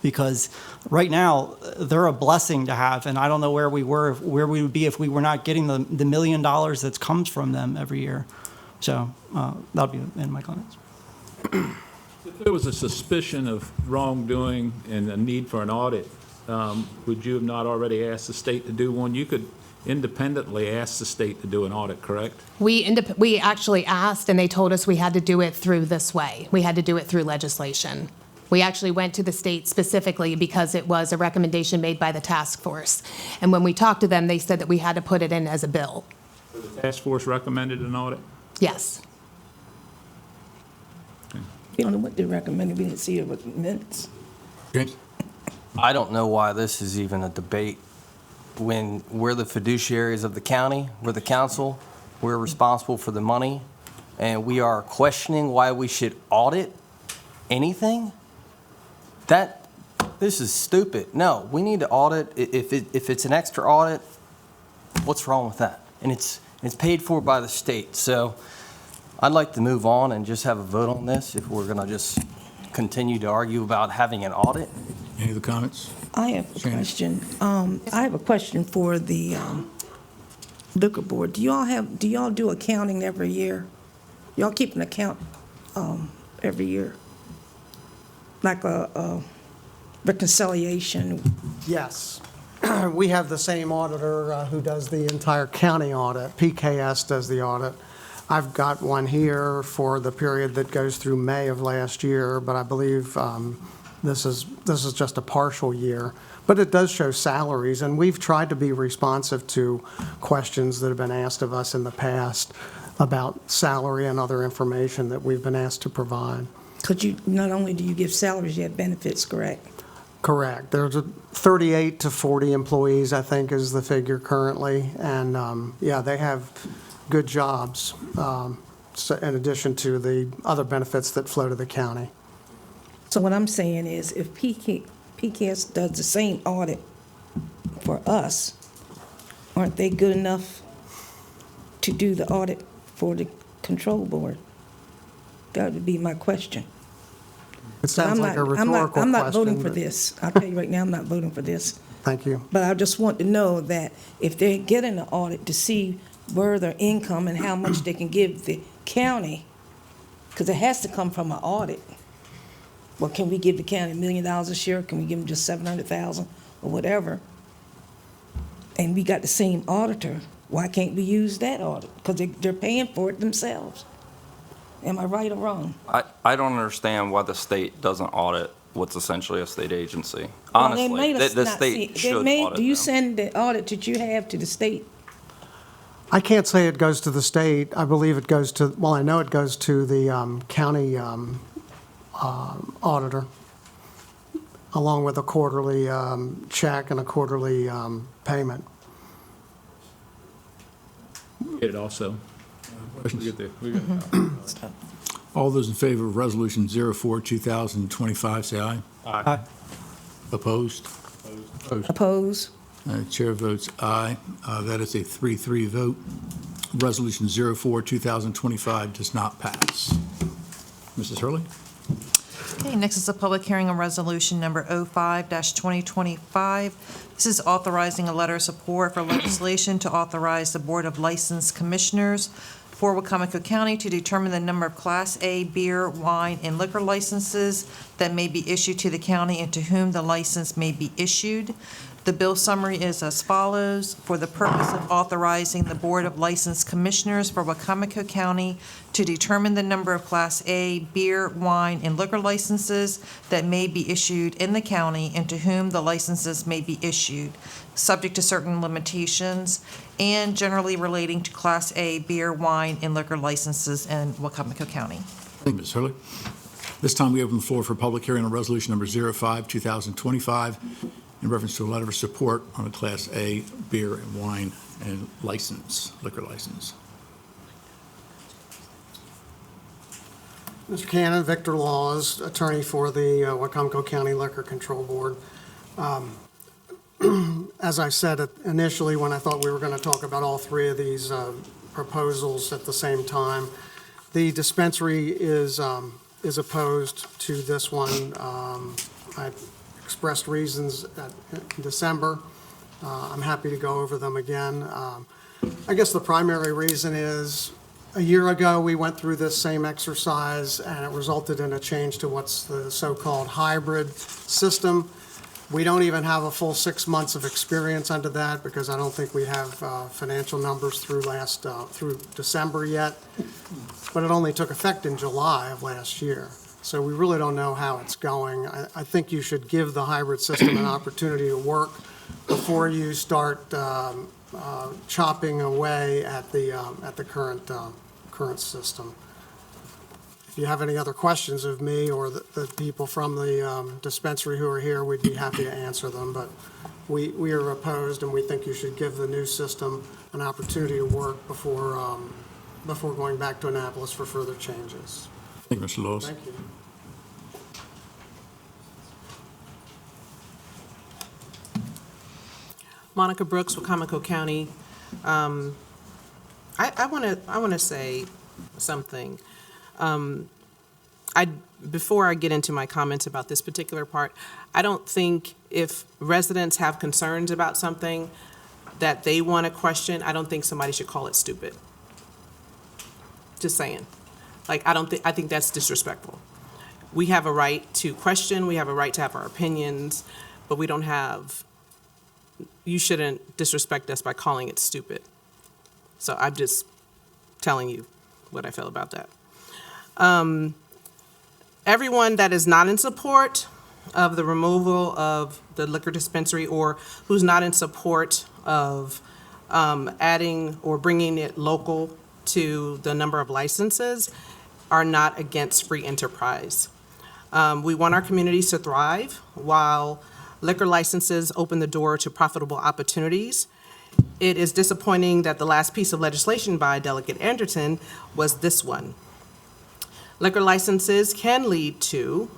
Because right now, they're a blessing to have, and I don't know where we would be if we were not getting the $1 million that comes from them every year. So that'll be the end of my comments. If there was a suspicion of wrongdoing and a need for an audit, would you have not already asked the state to do one? You could independently ask the state to do an audit, correct? We actually asked, and they told us we had to do it through this way. We had to do it through legislation. We actually went to the state specifically because it was a recommendation made by the task force. And when we talked to them, they said that we had to put it in as a bill. So the task force recommended an audit? Yes. We don't know what they recommended. We didn't see it with minutes. James? I don't know why this is even a debate when we're the fiduciaries of the county, we're the council, we're responsible for the money, and we are questioning why we should audit anything? This is stupid. No, we need to audit. If it's an extra audit, what's wrong with that? And it's paid for by the state. So I'd like to move on and just have a vote on this if we're going to just continue to argue about having an audit. Any other comments? I have a question. I have a question for the liquor board. Do y'all do accounting every year? Y'all keep an account every year? Like a reconciliation? Yes. We have the same auditor who does the entire county audit. PKS does the audit. I've got one here for the period that goes through May of last year, but I believe this is just a partial year. But it does show salaries, and we've tried to be responsive to questions that have been asked of us in the past about salary and other information that we've been asked to provide. Because not only do you give salaries, you have benefits, correct? Correct. There's 38 to 40 employees, I think, is the figure currently. And, yeah, they have good jobs. in addition to the other benefits that flow to the county. So what I'm saying is, if PKS does the same audit for us, aren't they good enough to do the audit for the control board? That would be my question. It sounds like a rhetorical question. I'm not voting for but- this. I'll tell you right now, I'm not voting for this. Thank you. But I just want to know that if they're getting an audit to see where their income and how much they can give the county, because it has to come from an audit. Well, can we give the county $1 million this year? Can we give them just 700,000 or whatever? And we got the same auditor. Why can't we use that audit? Because they're paying for it themselves. Am I right or wrong? I don't understand why the state doesn't audit what's essentially a state agency. Well, they Honestly, made us the not state see- should do audit you them. send the audit that you have to the state? I can't say it goes to the state. I believe it goes to, well, I know it goes to the county auditor, along with a quarterly check and a quarterly payment. It also. We got All those in favor of Resolution 04-2025, say aye. Aye. Opposed? Oppose? Chair votes aye. That is a 3-3 vote. Resolution 04-2025 does not pass. Mrs. Hurley? Okay, next is a public hearing on resolution number 05-2025. This is authorizing a letter of support for legislation to authorize the Board of License Commissioners for Wicomico County to determine the number of Class A beer, wine, and liquor licenses that may be issued to the county and to whom the license may be issued. The bill summary is as follows. For the purpose of authorizing the Board of License Commissioners for Wicomico County to determine the number of Class A beer, wine, and liquor licenses that may be issued in the county and to whom the licenses may be issued, subject to certain limitations, and generally relating to Class A beer, wine, and liquor licenses in Wicomico County. Thank you, Ms. Hurley. This time, we open the floor for public hearing on resolution number 05-2025 in reference to a letter of support on a Class A beer and wine and liquor license. Mr. Cannon, Victor Laws, attorney for the Wicomico County Liquor Control Board. As I said initially, when I thought we were going to talk about all three of these proposals at the same time, the dispensary is opposed to this one. I expressed reasons in December. I'm happy to go over them again. I guess the primary reason is a year ago, we went through this same exercise, and it resulted in a change to what's the so-called hybrid system. We don't even have a full 6 months of experience under that because I don't think we have financial numbers through December yet. But it only took effect in July of last year. So we really don't know how it's going. I think you should give the hybrid system an opportunity to work before you start chopping away at the current system. If you have any other questions of me or the people from the dispensary who are here, we'd be happy to answer them. But we are opposed, and we think you should give the new system an opportunity to work before going back to Annapolis for further changes. Thank you, Mr. Laws. Thank you. Monica Brooks, Wicomico County. I want to say something. Before I get into my comments about this particular part, I don't think if residents have concerns about something that they want to question, I don't think somebody should call it stupid. Just saying. Like, I think that's disrespectful. We have a right to question, we have a right to have our opinions, but you shouldn't disrespect us by calling it stupid. So I'm just telling you what I feel about that. Everyone that is not in support of the removal of the liquor dispensary or who's not in support of adding or bringing it local to the number of licenses are not against free enterprise. We want our communities to thrive while liquor licenses open the door to profitable opportunities. It is disappointing that the last piece of legislation by Delegate Anderson was this one. Liquor licenses can lead to,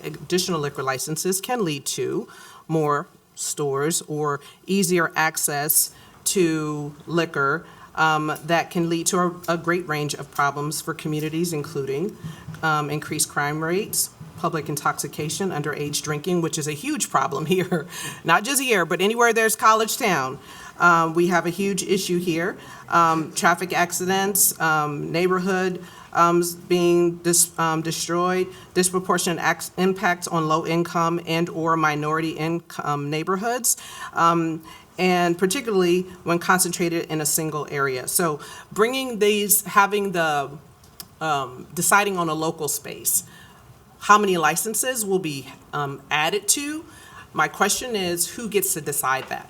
additional liquor licenses can lead to more stores or easier access to liquor that can lead to a great range of problems for communities, including increased crime rates, public intoxication, underage drinking, which is a huge problem here, not just here, but anywhere there's college town. We have a huge issue here. Traffic accidents, neighborhood being destroyed, disproportionate impacts on low-income and/or minority income neighborhoods, and particularly when concentrated in a single area. So bringing these, having the, deciding on a local space, how many licenses will be added to? My question is, who gets to decide that?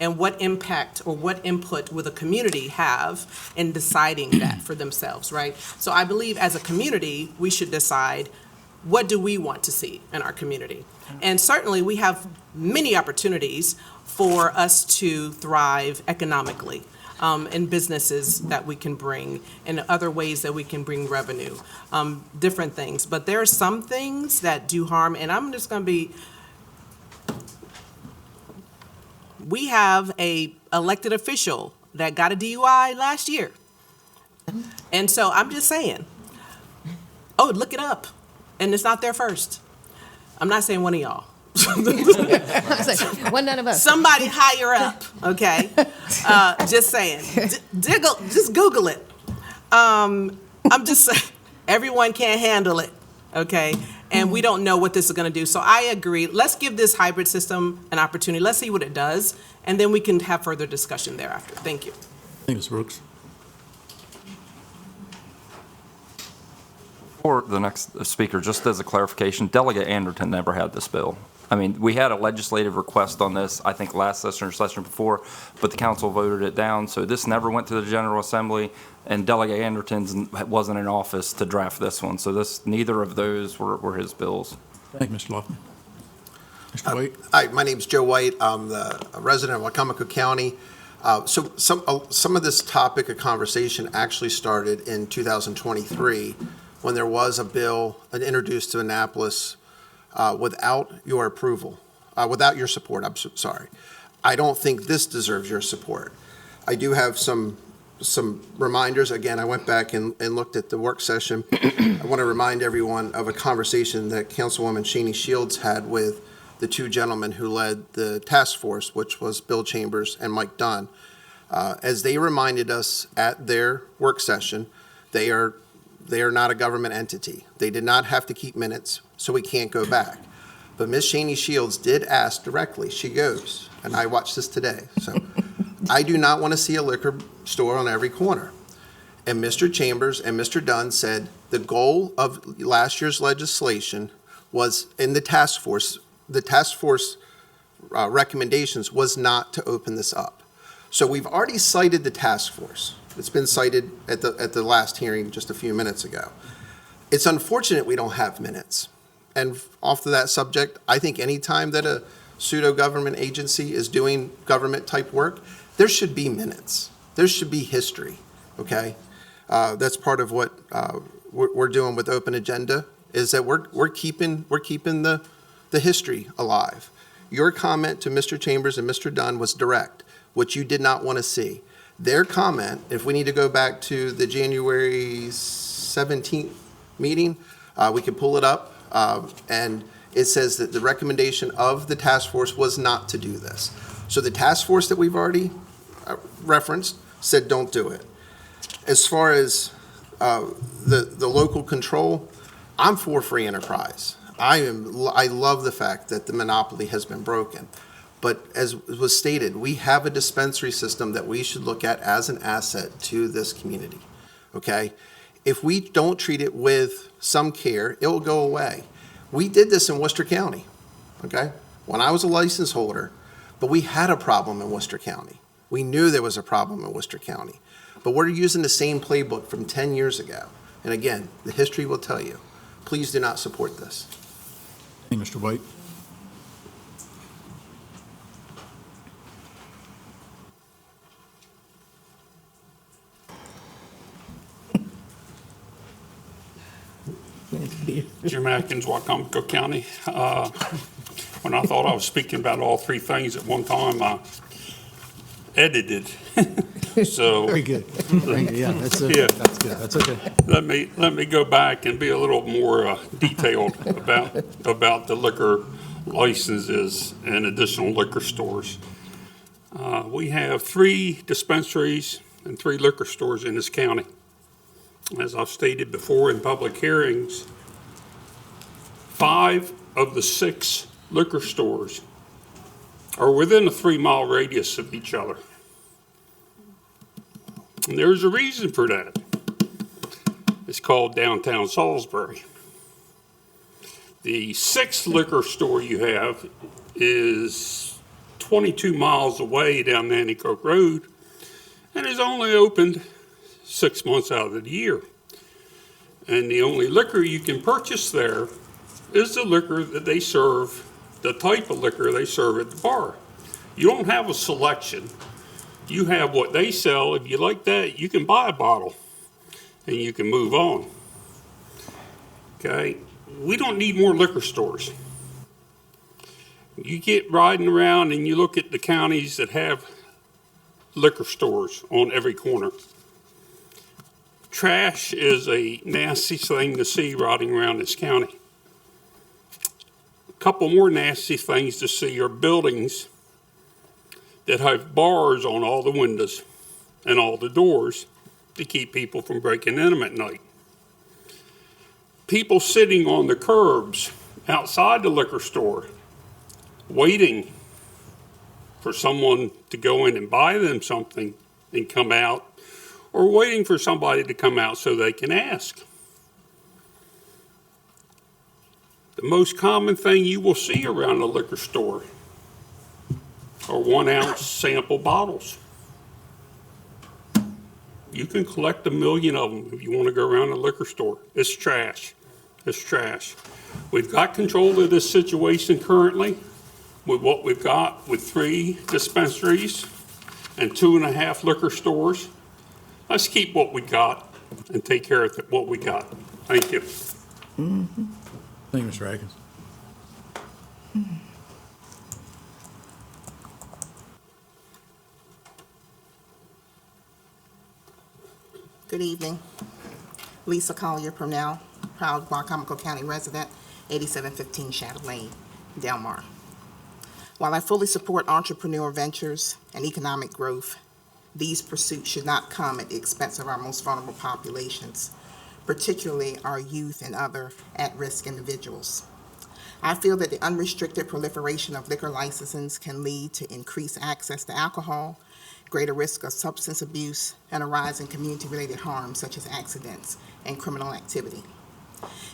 And what impact or what input will the community have in deciding that for themselves, right? So I believe as a community, we should decide, what do we want to see in our community? And certainly we have many opportunities for us to thrive economically, in businesses that we can bring, and other ways that we can bring revenue, different things. But there are some things that do harm, and I'm just gonna be, we have a elected official that got a DUI last year. And so I'm just saying, oh, look it up. And it's not there first. I'm not saying one of y'all. One none of us. Somebody higher up, okay? Just saying. Just Google it. I'm just saying, everyone can't handle it, okay? And we don't know what this is going to do. So I agree. Let's give this hybrid system an opportunity. Let's see what it does, and then we can have further discussion thereafter. Thank you. Thank you, Ms. Brooks. For the next speaker, just as a clarification, Delegate Anderson never had this bill. I mean, we had a legislative request on this, I think last session or session before, but the council voted it down. So this never went to the General Assembly, and Delegate Anderson wasn't in office to draft this one. So neither of those were his bills. Thank you, Mr. Laughlin. Mr. White? Hi, my name's Joe White. I'm the resident of Wicomico County. So some of this topic of conversation actually started in 2023 when there was a bill introduced to Annapolis without your approval, without your support, I'm sorry. I don't think this deserves your support. I do have some reminders. Again, I went back and looked at the work session. I want to remind everyone of a conversation that Councilwoman Cheney Shields had with the two gentlemen who led the task force, which was Bill Chambers and Mike Dunn. As they reminded us at their work session, they are not a government entity. They did not have to keep minutes, so we can't go back. But Ms. Cheney Shields did ask directly. She goes, and I watched this today. So I do not want to see a liquor store on every corner. And Mr. Chambers and Mr. Dunn said the goal of last year's legislation was in the task force recommendations was not to open this up. So we've already cited the task force. It's been cited at the last hearing just a few minutes ago. It's unfortunate we don't have minutes. And off to that subject, I think any time that a pseudo-government agency is doing government-type work, there should be minutes. There should be history, okay? That's part of what we're doing with Open Agenda, is that we're keeping the history alive. Your comment to Mr. Chambers and Mr. Dunn was direct, which you did not want to see. Their comment, if we need to go back to the January 17th meeting, we can pull it up, and it says that the recommendation of the task force was not to do this. So the task force that we've already referenced said don't do it. As far as the local control, I'm for free enterprise. I love the fact that the monopoly has been broken. But as was stated, we have a dispensary system that we should look at as an asset to this community, okay? If we don't treat it with some care, it will go away. We did this in Worcester County, okay? When I was a license holder, but we had a problem in Worcester County. We knew there was a problem in Worcester County. But we're using the same playbook from 10 years ago. And again, the history will tell you. Please do not support this. Thank you, Mr. White. Jim Atkins, Wicomico County. When I thought I was speaking about all three things at one time, I edited. So Very good. Very good. Yeah, that's good. That's okay. Let me go back and be a little more detailed about the liquor licenses and additional liquor stores. We have 3 dispensaries and 3 liquor stores in this county. As I've stated before in public hearings, 5 of the 6 liquor stores are within a 3-mile radius of each other. And there's a reason for that. It's called downtown Salisbury. The 6th liquor store you have is 22 miles away down Nanticoke Road and is only opened 6 months out of the year. And the only liquor you can purchase there is the liquor that they serve, the type of liquor they serve at the bar. You don't have a selection. You have what they sell. If you like that, you can buy a bottle and you can move on. Okay? We don't need more liquor stores. You get riding around and you look at the counties that have liquor stores on every corner. Trash is a nasty thing to see riding around this county. A couple more nasty things to see are buildings that have bars on all the windows and all the doors to keep people from breaking in them at night. People sitting on the curbs outside the liquor store waiting for someone to go in and buy them something and come out, or waiting for somebody to come out so they can ask. The most common thing you will see around a liquor store are 1-ounce sample bottles. You can collect 1 million of them if you want to go around a liquor store. It's trash. It's trash. We've got control of this situation currently with what we've got with 3 dispensaries and 2.5 liquor stores. Let's keep what we got and take care of what we got. Thank you. Mm-hmm. Thank you, Mr. Atkins. Good evening. Lisa Collier Purnell, proud Wicomico County resident, 8715 Shadow Lane, Del Mar. While I fully support entrepreneur ventures and economic growth, these pursuits should not come at the expense of our most vulnerable populations, particularly our youth and other at-risk individuals. I feel that the unrestricted proliferation of liquor licenses can lead to increased access to alcohol, greater risk of substance abuse, and a rise in community-related harms such as accidents and criminal activity.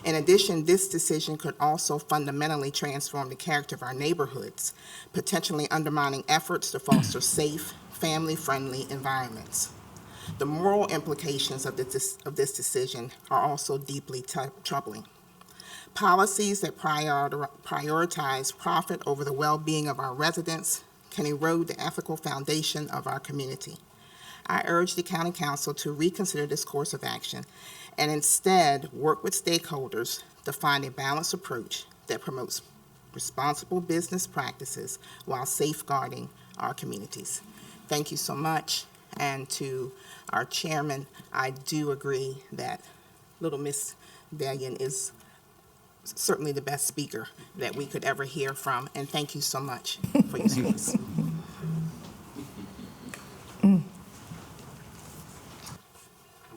In addition, this decision could also fundamentally transform the character of our neighborhoods, potentially undermining efforts to foster safe, family-friendly environments. The moral implications of this decision are also deeply troubling. Policies that prioritize profit over the well-being of our residents can erode the ethical foundation of our community. I urge the County Council to reconsider this course of action and instead work with stakeholders to find a balanced approach that promotes responsible business practices while safeguarding our communities. Thank you so much. And to our chairman, I do agree that little Miss Valiant is certainly the best speaker that we could ever hear from. And thank you so much for your space.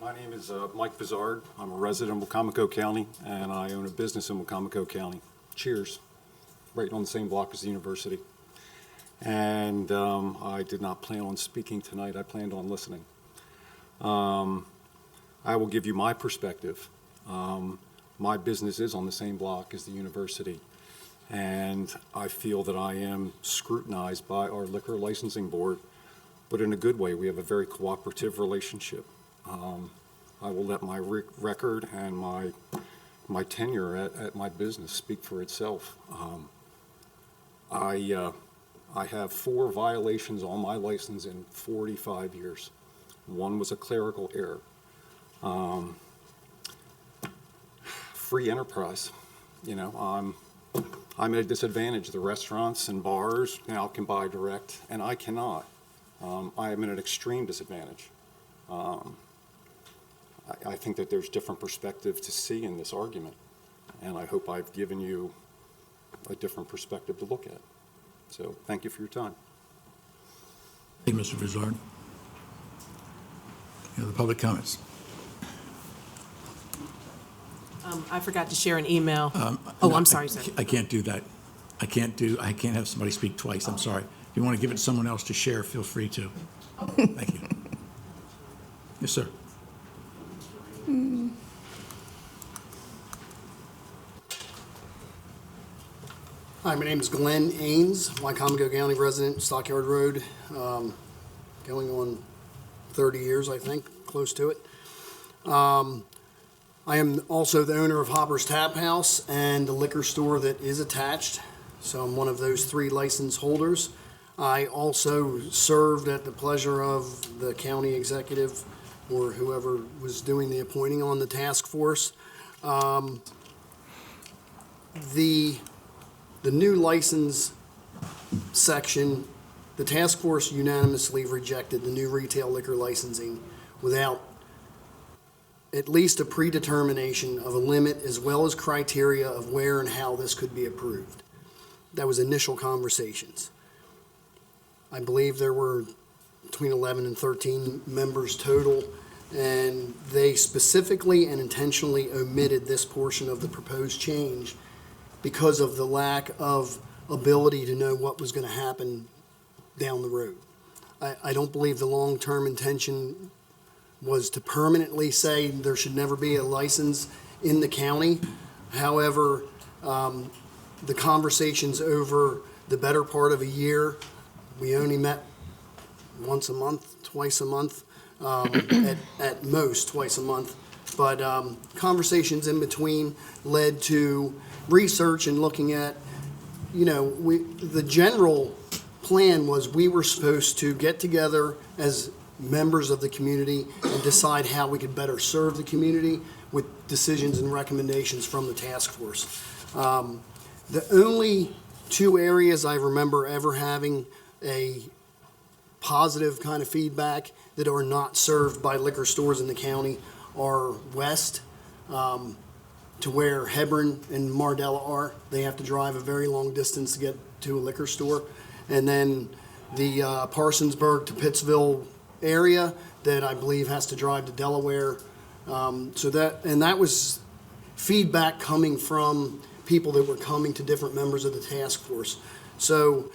My name is Mike Bizard. I'm a resident of Wicomico County, and I own a business in Wicomico County. Cheers. Right on the same block as the university. And I did not plan on speaking tonight. I planned on listening. I will give you my perspective. My business is on the same block as the university, and I feel that I am scrutinized by our liquor licensing board, but in a good way. We have a very cooperative relationship. I will let my record and my tenure at my business speak for itself. I have 4 violations on my license in 45 years. One was a clerical error. free enterprise. You know, I'm at a disadvantage. The restaurants and bars now can buy direct, and I cannot. I am at an extreme disadvantage. I think that there's different perspectives to see in this argument, and I hope I've given you a different perspective to look at. So thank you for your time. Thank you, Mr. Broussard. Any other public comments? I forgot to share an email. I'm sorry, sir. I can't do that. I can't have somebody speak twice. I'm sorry. If you want to give it to someone else to share, feel free to. Thank you. Yes, sir. Hi, my name is Glenn Ains, Wicomico County resident, Stockyard Road, going on 30 years, I think, close to it. I am also the owner of Hopper's Tap House and the liquor store that is attached, so I'm one of those 3 license holders. I also served at the pleasure of the county executive or whoever was doing the appointing on the task force. The new license section, the task force unanimously rejected the new retail liquor licensing without at least a predetermination of a limit as well as criteria of where and how this could be approved. That was initial conversations. I believe there were between 11 and 13 members total, and they specifically and intentionally omitted this portion of the proposed change because of the lack of ability to know what was going to happen down the road. I don't believe the long-term intention was to permanently say there should never be a license in the county. However, the conversations over the better part of a year, we only met once a month, twice a month, at most twice a month. But conversations in between led to research and looking at, the general plan was we were supposed to get together as members of the community and decide how we could better serve the community with decisions and recommendations from the task force. The only 2 areas I remember ever having a positive kind of feedback that are not served by liquor stores in the county are west to where Hebron and Mardella are. They have to drive a very long distance to get to a liquor store. And then the Parsonsburg to Pittsville area that I believe has to drive to Delaware. That was feedback coming from people that were coming to different members of the task force. So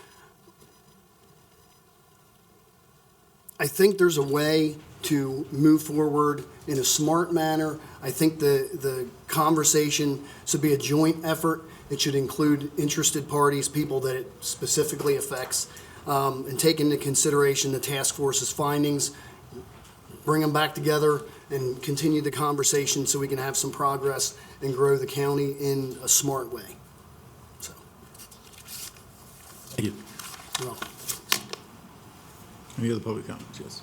I think there's a way to move forward in a smart manner. I think the conversation should be a joint effort. It should include interested parties, people that it specifically affects, and take into consideration the task force's findings, bring them back together, and continue the conversation so we can have some progress and grow the county in a smart way. So. Thank you. You're welcome. Any other public comments? Yes.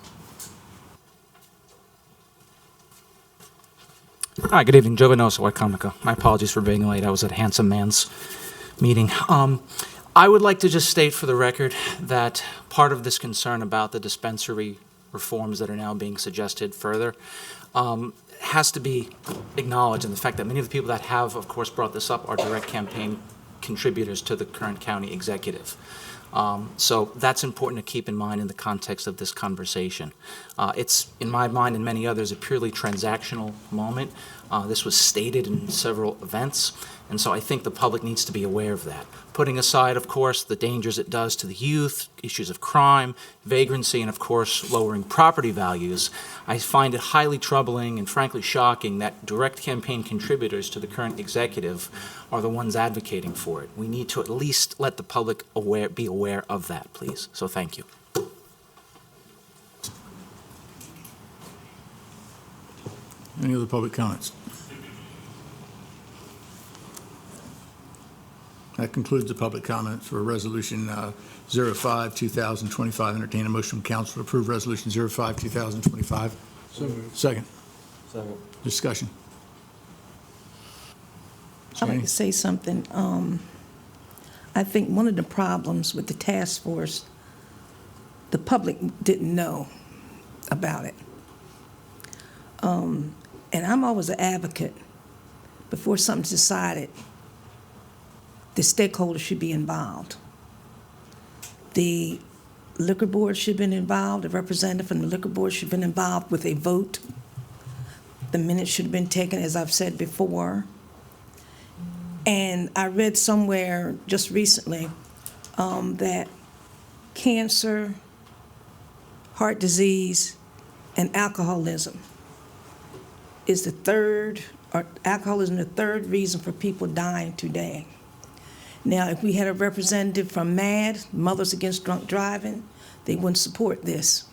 Hi, good evening. Joe Venosa, Wicomico. My apologies for being late. I was at Handsome Man's meeting. I would like to just state for the record that part of this concern about the dispensary reforms that are now being suggested further has to be acknowledged, and the fact that many of the people that have, of course, brought this up are direct campaign contributors to the current county executive. So that's important to keep in mind in the context of this conversation. It's, in my mind and many others, a purely transactional moment. This was stated in several events, and so I think the public needs to be aware of that. Putting aside, of course, the dangers it does to the youth, issues of crime, vagrancy, and, of course, lowering property values, I find it highly troubling and, frankly, shocking that direct campaign contributors to the current executive are the ones advocating for it. We need to at least let the public be aware of that, please. So thank you. Any other public comments? That concludes the public comments for Resolution 05-2025. Entertain a motion from council to approve Resolution 05-2025. So moved. Second. Second. Discussion. I'd like to say something. I think one of the problems with the task force, the public didn't know about it. And I'm always an advocate. Before something's decided, the stakeholders should be involved. The liquor board should have been involved, a representative from the liquor board should have been involved with a vote. The minutes should have been taken, as I've said before. And I read somewhere just recently that cancer, heart disease, and alcoholism is the third reason for people dying today. Now, if we had a representative from MAD, Mothers Against Drunk Driving, they wouldn't support this.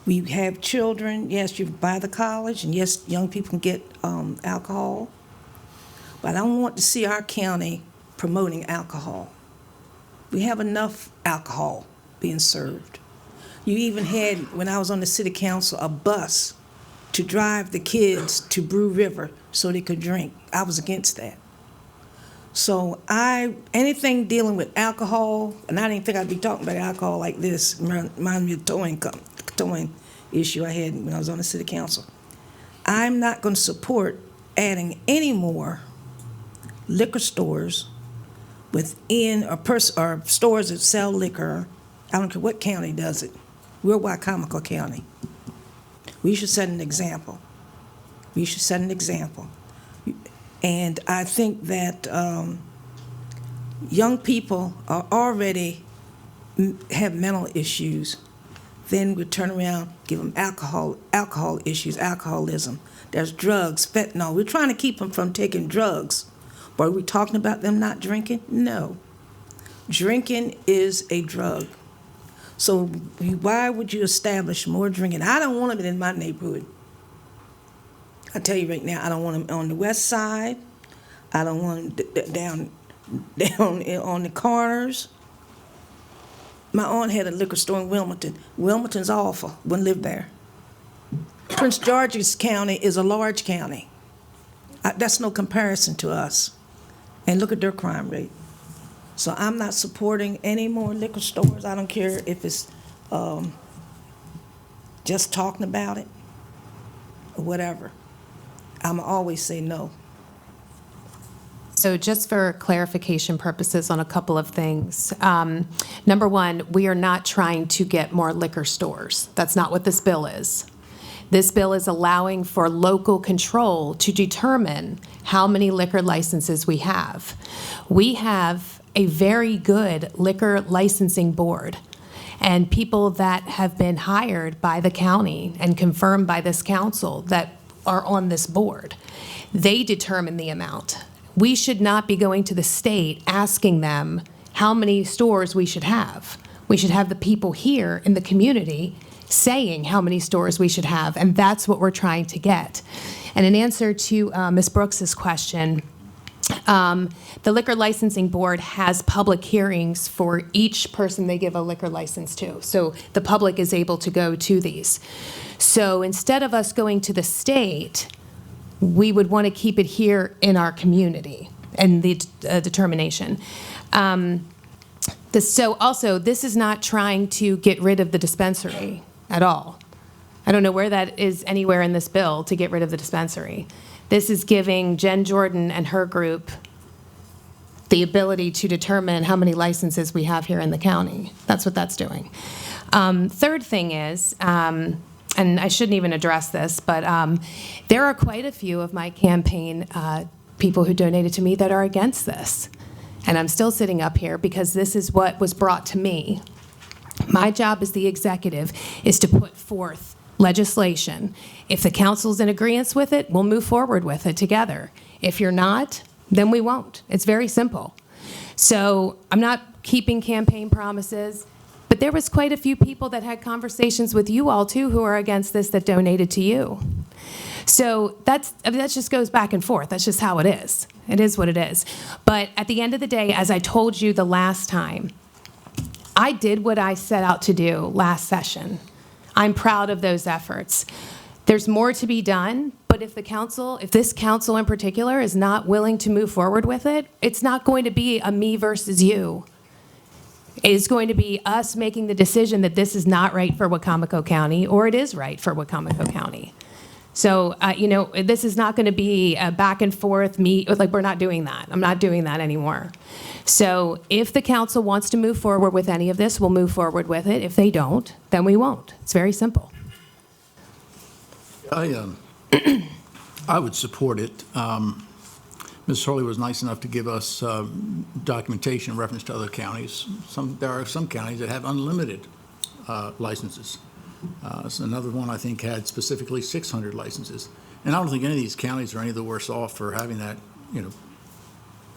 We have children, yes, you buy the college, and yes, young people can get alcohol, but I don't want to see our county promoting alcohol. We have enough alcohol being served. You even had, when I was on the city council, a bus to drive the kids to Brew River so they could drink. I was against that. So anything dealing with alcohol, and I didn't think I'd be talking about alcohol like this, remind me of the towing issue I had when I was on the city council. I'm not going to support adding any more liquor stores within, or stores that sell liquor. I don't care what county does it. We're Wicomico County. We should set an example. We should set an example. And I think that young people are already have mental issues. Then we turn around, give them alcohol issues, alcoholism. There's drugs, fentanyl. We're trying to keep them from taking drugs. But are we talking about them not drinking? No. Drinking is a drug. So why would you establish more drinking? I don't want them in my neighborhood. I tell you right now, I don't want them on the west side. I don't want them down on the corners. My aunt had a liquor store in Wilmington. Wilmington's awful. Wouldn't live there. Prince George's County is a large county. That's no comparison to us. And look at their crime rate. So I'm not supporting any more liquor stores. I don't care if it's just talking about it or whatever. I'm always say no. So just for clarification purposes on a couple of things. Number one, we are not trying to get more liquor stores. That's not what this bill is. This bill is allowing for local control to determine how many liquor licenses we have. We have a very good liquor licensing board, and people that have been hired by the county and confirmed by this council that are on this board. They determine the amount. We should not be going to the state asking them how many stores we should have. We should have the people here in the community saying how many stores we should have, and that's what we're trying to get. And in answer to Ms. Brooks's question, the Liquor Licensing Board has public hearings for each person they give a liquor license to. So the public is able to go to these. So instead of us going to the state, we would want to keep it here in our community and the determination. So also, this is not trying to get rid of the dispensary at all. I don't know where that is anywhere in this bill to get rid of the dispensary. This is giving Jen Jordan and her group the ability to determine how many licenses we have here in the county. That's what that's doing. Third thing is, and I shouldn't even address this, but there are quite a few of my campaign people who donated to me that are against this. And I'm still sitting up here because this is what was brought to me. My job as the executive is to put forth legislation. If the council's in agreement with it, we'll move forward with it together. If you're not, then we won't. It's very simple. So I'm not keeping campaign promises, but there was quite a few people that had conversations with you all too who are against this that donated to you. So that just goes back and forth. That's just how it is. It is what it is. But at the end of the day, as I told you the last time, I did what I set out to do last session. I'm proud of those efforts. There's more to be done, but if this council in particular is not willing to move forward with it, it's not going to be a me versus you. It's going to be us making the decision that this is not right for Wicomico County, or it is right for Wicomico County. So, this is not going to be a back and forth we're not doing that. I'm not doing that anymore. So if the council wants to move forward with any of this, we'll move forward with it. If they don't, then we won't. It's very simple. I would support it. Ms. Hurley was nice enough to give us documentation in reference to other counties. There are some counties that have unlimited licenses. So another one, I think, had specifically 600 licenses. And I don't think any of these counties are any of the worse off for having that,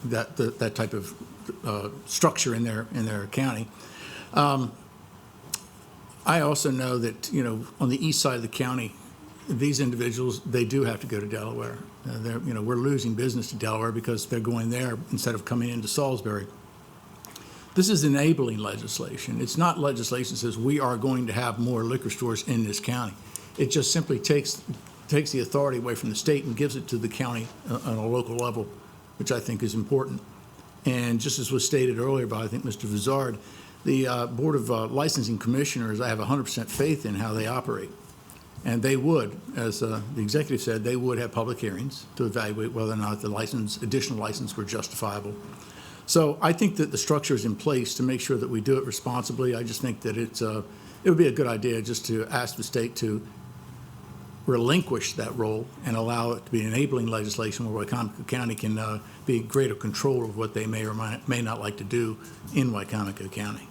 that type of structure in their county. I also know that, on the east side of the county, these individuals, they do have to go to Delaware. We're losing business to Delaware because they're going there instead of coming into Salisbury. This is enabling legislation. It's not legislation that says we are going to have more liquor stores in this county. It just simply takes the authority away from the state and gives it to the county on a local level, which I think is important. And just as was stated earlier by, I think, Mr. Vizard, the Board of Licensing Commissioners, I have 100% faith in how they operate. And they would, as the executive said, they would have public hearings to evaluate whether or not the additional license were justifiable. So I think that the structure is in place to make sure that we do it responsibly. I just think that it would be a good idea just to ask the state to relinquish that role and allow it to be enabling legislation where Wicomico County can be in greater control of what they may or may not like to do in Wicomico County.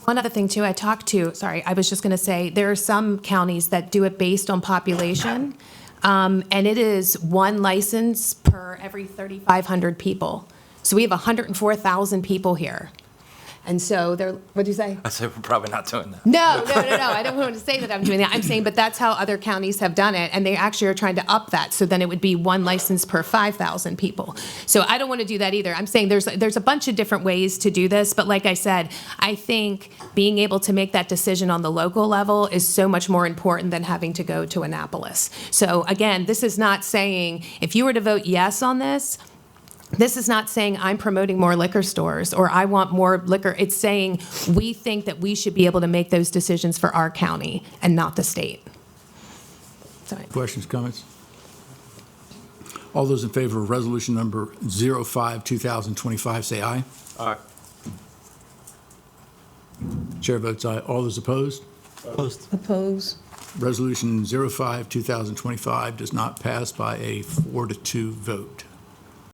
One other thing, too, I was just going to say, there are some counties that do it based on population, and it is one license per every 3,500 people. So we have 104,000 people here. And so what do you say? I said we're probably not doing that. No. I don't want to say that I'm doing that. I'm saying, but that's how other counties have done it, and they actually are trying to up that. So then it would be one license per 5,000 people. So I don't want to do that either. I'm saying there's a bunch of different ways to do this, but like I said, I think being able to make that decision on the local level is so much more important than having to go to Annapolis. So again, this is not saying if you were to vote yes on this. This is not saying I'm promoting more liquor stores or I want more liquor. It's saying we think that we should be able to make those decisions for our county and not the state. Sorry. Questions, comments? All those in favor of resolution number 05-2025, say aye. Aye. Chair votes aye. All those opposed? Oppose. Resolution 05-2025 does not pass by a 4-2 vote.